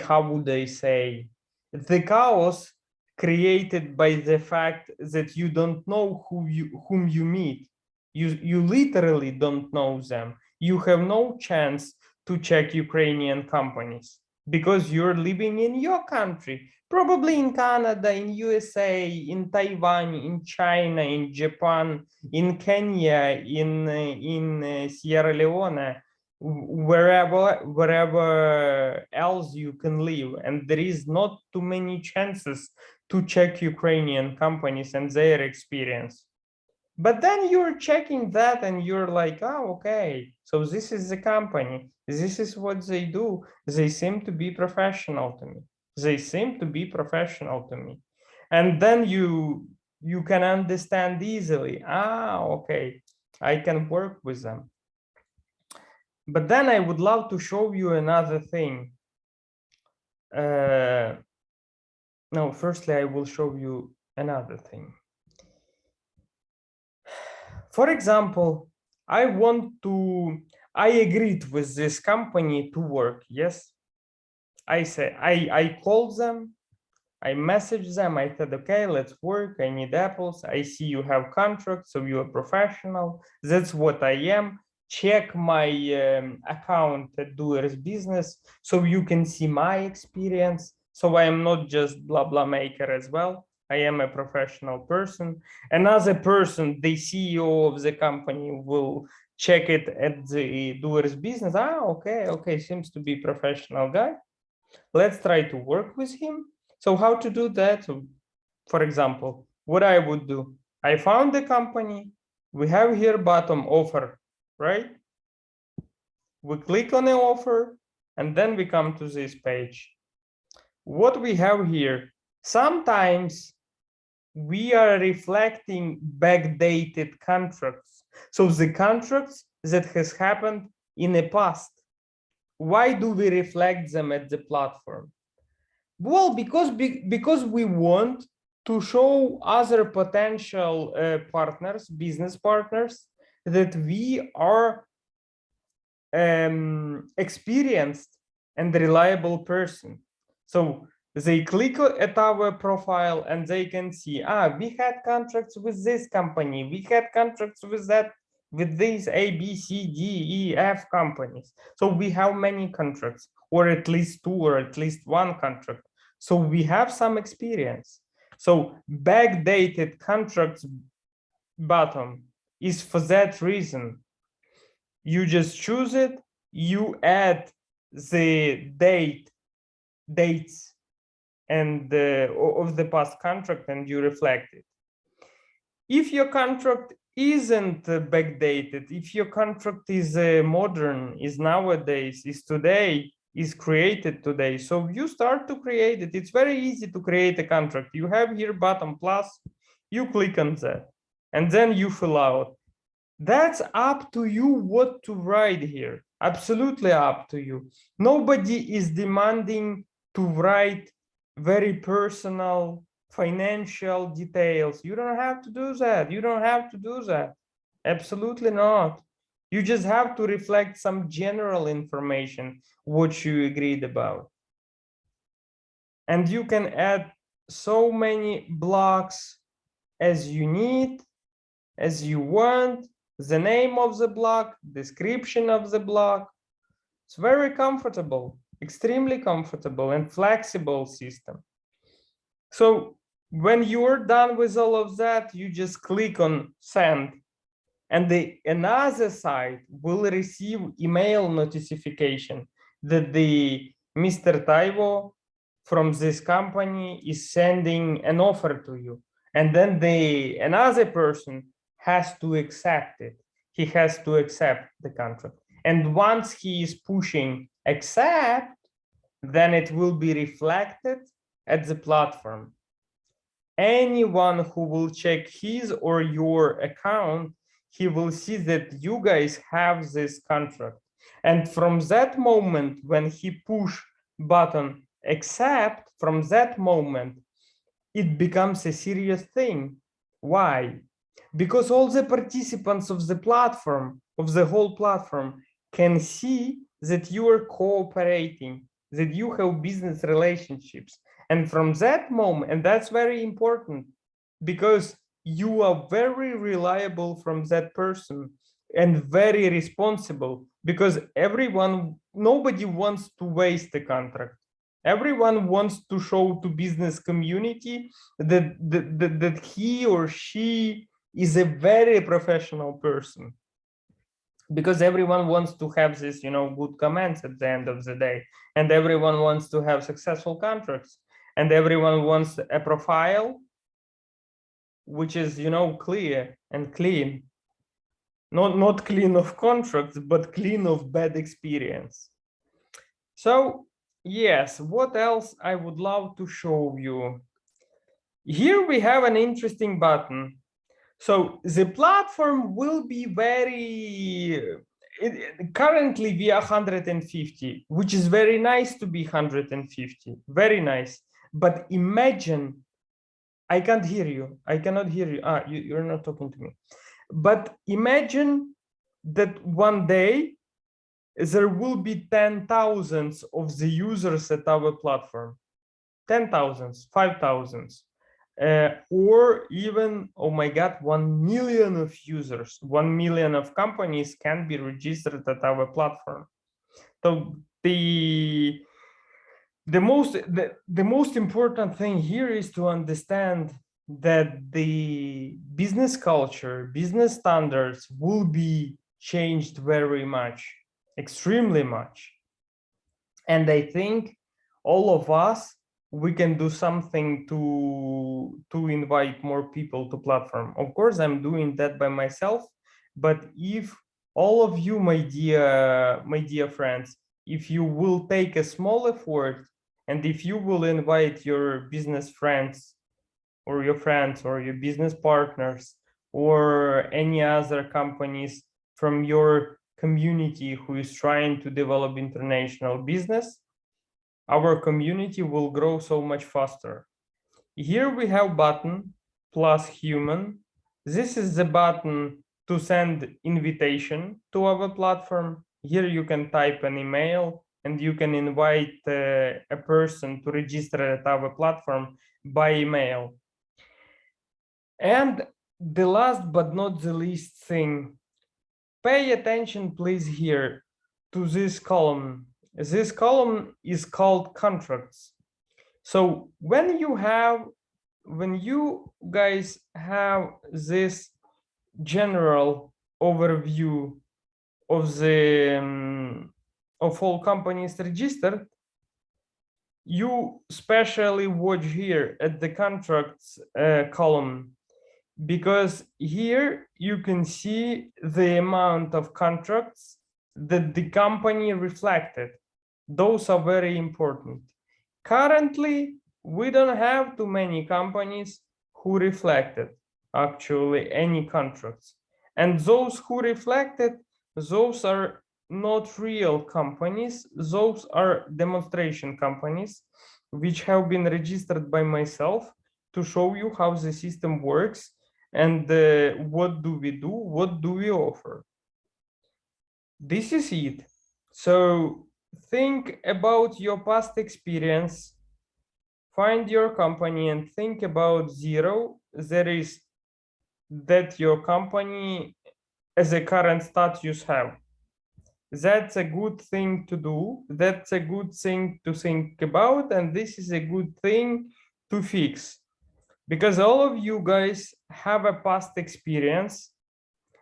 how would I say, the chaos created by the fact that you don't know whom you meet. You literally don't know them. You have no chance to check Ukrainian companies because you're living in your country, probably in Canada, in USA, in Taiwan, in China, in Japan, in Kenya, in Sierra Leone, wherever else you can live, and there is not too many chances to check Ukrainian companies and their experience. But then you're checking that and you're like, oh, okay, so this is the company, this is what they do. They seem to be professional to me. They seem to be professional to me. And then you can understand easily, okay, I can work with them. But then I would love to show you another thing. No, firstly, I will show you another thing. For example, I agreed with this company to work, yes? I called them, I messaged them, I said, okay, let's work, I need apples, I see you have contracts, so you're a professional, that's what I am. Check my account at Doers.business so you can see my experience. So I am not just blah blah maker as well. I am a professional person. Another person, the CEO of the company, will check it at the Doers.business. Okay, seems to be professional guy. Let's try to work with him. So how to do that? So, for example, what I would do, I found the company. We have here bottom offer, right? We click on the offer and then we come to this page. What we have here, sometimes we are reflecting backdated contracts. So the contracts that has happened in the past. Why do we reflect them at the platform? Well, because we want to show other potential partners, business partners, that we are experienced and reliable person. So they click at our profile and they can see, we had contracts with this company, we had contracts with that, with these A, B, C, D, E, F companies. So we have many contracts, or at least two, or at least one contract. So we have some experience. So backdated contracts bottom is for that reason. You just choose it, you add the dates and of the past contract, and you reflect it. If your contract isn't backdated, if your contract is modern, is nowadays, is today, is created today, so you start to create it. It's very easy to create a contract. You have here bottom plus, you click on that, and then you fill out. That's up to you what to write here. Absolutely up to you. Nobody is demanding to write very personal financial details. You don't have to do that. You don't have to do that. Absolutely not. You just have to reflect some general information, what you agreed about. And you can add so many blocks as you need, as you want. The name of the block, description of the block. It's very comfortable, extremely comfortable and flexible system. So when you're done with all of that, you just click on send, and another side will receive email notification that the Mr. Taiwo from this company is sending an offer to you. And then another person has to accept it. he has to accept the contract. And once he is pushing accept, then it will be reflected at the platform. Anyone who will check his or your account, he will see that you guys have this contract. And from that moment, when he push button accept, from that moment, it becomes a serious thing. Why? Because all the participants of the platform, of the whole platform, can see that you are cooperating, that you have business relationships. And from that moment, and that's very important, because you are very reliable from that person and very responsible, because nobody wants to waste the contract. Everyone wants to show to business community that he or she is a very professional person, because everyone wants to have this, good comments at the end of the day, and everyone wants to have successful contracts, and everyone wants a profile which is, clear and clean, not clean of contracts, but clean of bad experience. So yes, what else I would love to show you? Here we have an interesting button. So the platform will be currently we are 150, which is very nice to be 150, very nice. But imagine, I can't hear you. I cannot hear you. You're not talking to me. But imagine that one day there will be 10,000 of the users at our platform, 10,000, 5,000. Or even, oh my God, 1 million of users, 1 million of companies can be registered at our platform. So the most important thing here is to understand that the business culture, business standards will be changed very much, extremely much. And I think all of us, we can do something to invite more people to platform. Of course, I'm doing that by myself, but if all of you, my dear friends, if you will take a small effort, and if you will invite your business friends or your business partners or any other companies from your community who is trying to develop international business, our community will grow so much faster. Here we have button plus human. This is the button to send invitation to our platform. Here you can type an email and you can invite a person to register at our platform by email. And the last but not the least thing, pay attention please here to this column. This column is called contracts. So when you guys have this general overview of the of all companies registered, you especially watch here at the contracts column, because here you can see the amount of contracts that the company reflected. Those are very important. Currently, we don't have too many companies who reflected actually any contracts. And those who reflected, those are not real companies. Those are demonstration companies, which have been registered by myself to show you how the system works and what do we do, what do we offer. This is it. So think about your past experience, find your company and think about zero. That is that your company as a current status have. That's a good thing to do. That's a good thing to think about. And this is a good thing to fix, because all of you guys have a past experience,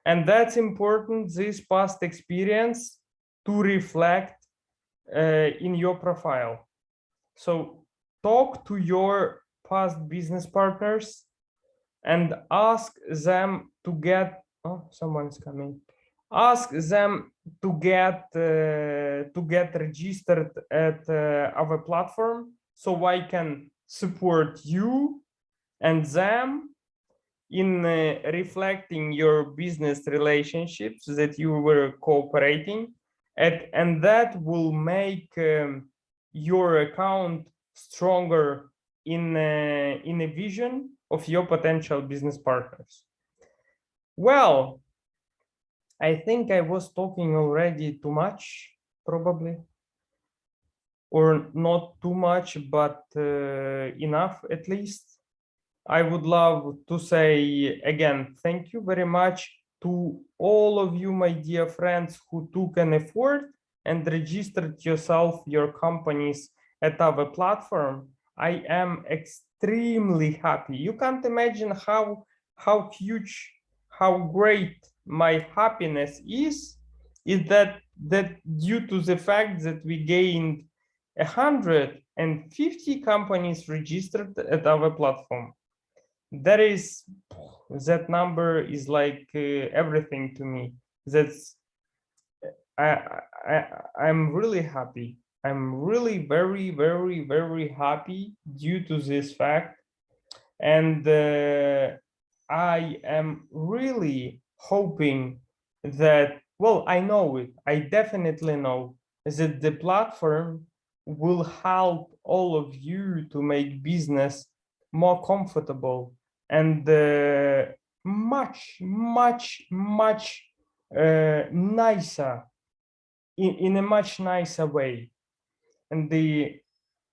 and that's important, this past experience, to reflect in your profile. So talk to your past business partners and ask them to get, oh, someone's coming. ask them to get registered at our platform, so I can support you and them in reflecting your business relationships that you were cooperating at, and that will make your account stronger in a vision of your potential business partners. Well, I think I was talking already too much, probably, or not too much, but enough at least. I would love to say again, thank you very much to all of you, my dear friends, who took an effort and registered your companies at our platform. I am extremely happy. You can't imagine how huge, how great my happiness is that due to the fact that we gained 150 companies registered at our platform. That number is like everything to me. I'm really happy. I'm really very, very, very happy due to this fact. And I am really hoping that, well, I know it, I definitely know that the platform will help all of you to make business more comfortable and much nicer, in a much nicer way. And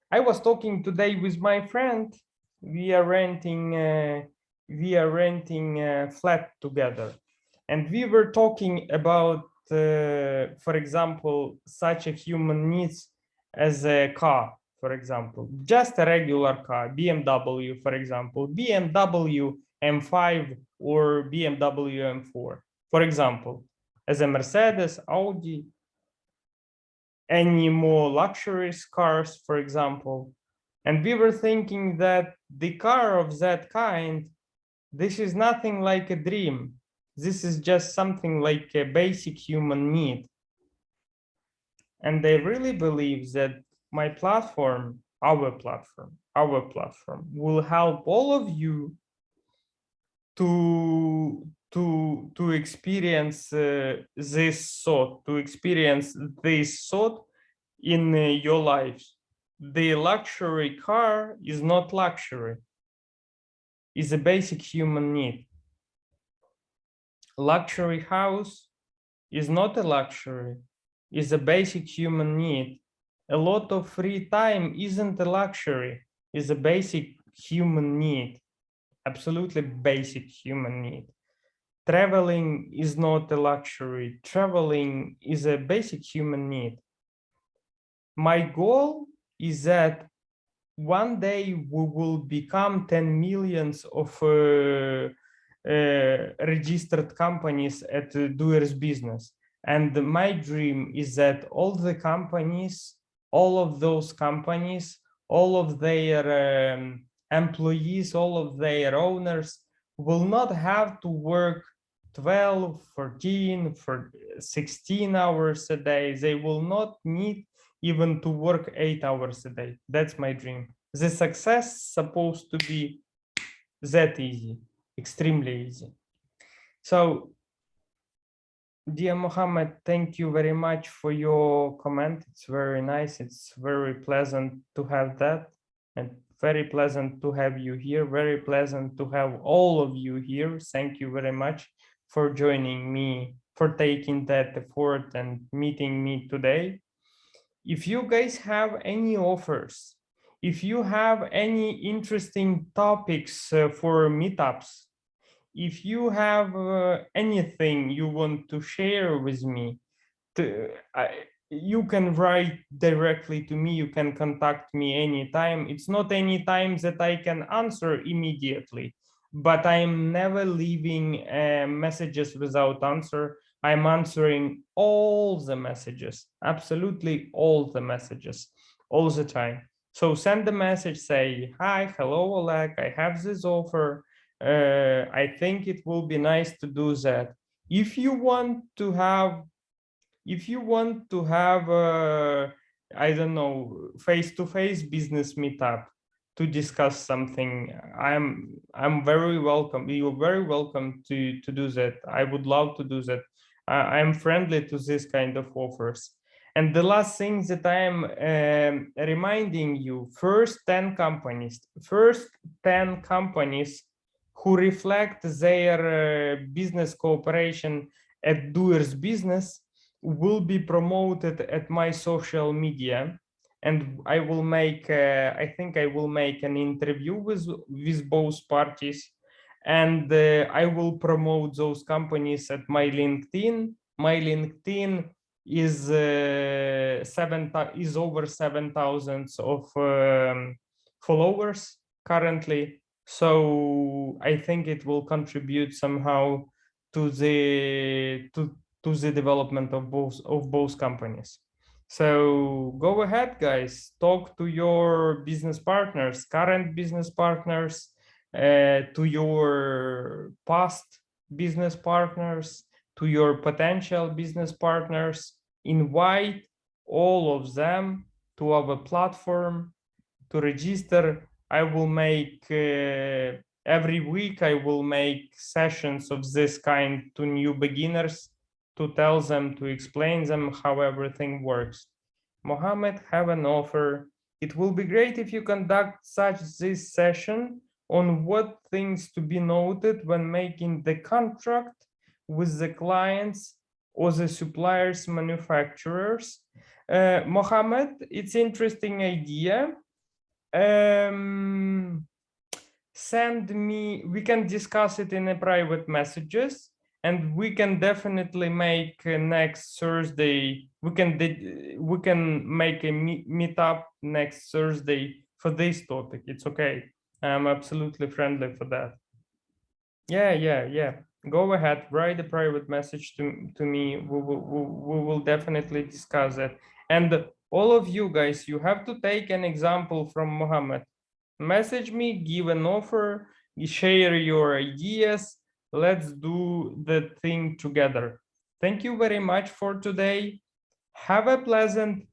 I was talking today with my friend. We are renting a flat together, and we were talking about for example, such a human needs as a car. For example, just a regular car, BMW, for example, BMW M5 or BMW M4, for example, as a Mercedes, Audi, any more luxurious cars, for example. And we were thinking that the car of that kind, this is nothing like a dream. This is just something like a basic human need. And I really believe that my platform, our platform, will help all of you to experience this thought, in your lives. The luxury car is not luxury, is a basic human need. Luxury house is not a luxury, is a basic human need. A lot of free time isn't a luxury, is a basic human need, absolutely basic human need. Traveling is not a luxury, traveling is a basic human need. My goal is that one day we will become 10 millions of registered companies at Doers.business. And my dream is that all of those companies, all of their employees, all of their owners will not have to work 12, 14, 16 hours a day. They will not need even to work 8 hours a day. That's my dream. The success is supposed to be that easy, extremely easy. So, dear Mohammed, thank you very much for your comment. It's very nice. It's very pleasant to have that, and very pleasant to have you here. Very pleasant to have all of you here. Thank you very much for joining me, for taking that effort and meeting me today. If you guys have any offers, if you have any interesting topics for meetups, if you have anything you want to share with me, you can write directly to me. You can contact me anytime. It's not any time that I can answer immediately, but I'm never leaving messages without answer. I'm answering all the messages, absolutely all the messages, all the time. So send the message, say, hi, hello, Oleg, I have this offer. I think it will be nice to do that. If you want to have, I don't know, face-to-face business meetup to discuss something, I'm very welcome. You're very welcome to do that. I would love to do that. I'm friendly to this kind of offers. And the last thing that I am reminding you, first 10 companies who reflect their business cooperation at Doers.business will be promoted at my social media, and I will make I think I will make an interview with both parties, and I will promote those companies at my LinkedIn. My LinkedIn is over 7,000 of followers currently. So I think it will contribute somehow to the development of both companies. So go ahead, guys, talk to your business partners, current business partners, to your past business partners, to your potential business partners. Invite all of them to our platform to register. I will make every week, I will make sessions of this kind to new beginners to tell them, to explain them how everything works. Mohammed have an offer. It will be great if you conduct such this session on what things to be noted when making the contract with the clients or the suppliers, manufacturers. Mohammed, it's interesting idea. Send me, we can discuss it in a private messages, and we can definitely make next Thursday, we can make a meetup next Thursday for this topic. It's okay. I'm absolutely friendly for that. Yeah. Go ahead, write a private message to me. We will definitely discuss it. And all of you guys, you have to take an example from Mohammed. Message me, give an offer, share your ideas. Let's do the thing together. Thank you very much for today. Have a pleasant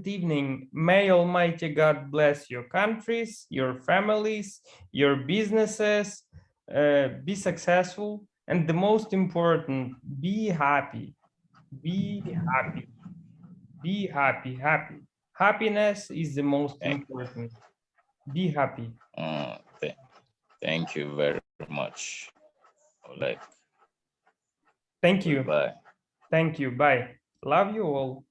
evening. May Almighty God bless your countries, your families, your businesses. Be successful, and the most important, be happy. Be happy. Be happy. Happiness is the most important. Be happy. Thank you very much, Oleg. Thank you. Bye. Thank you. Bye. Love you all.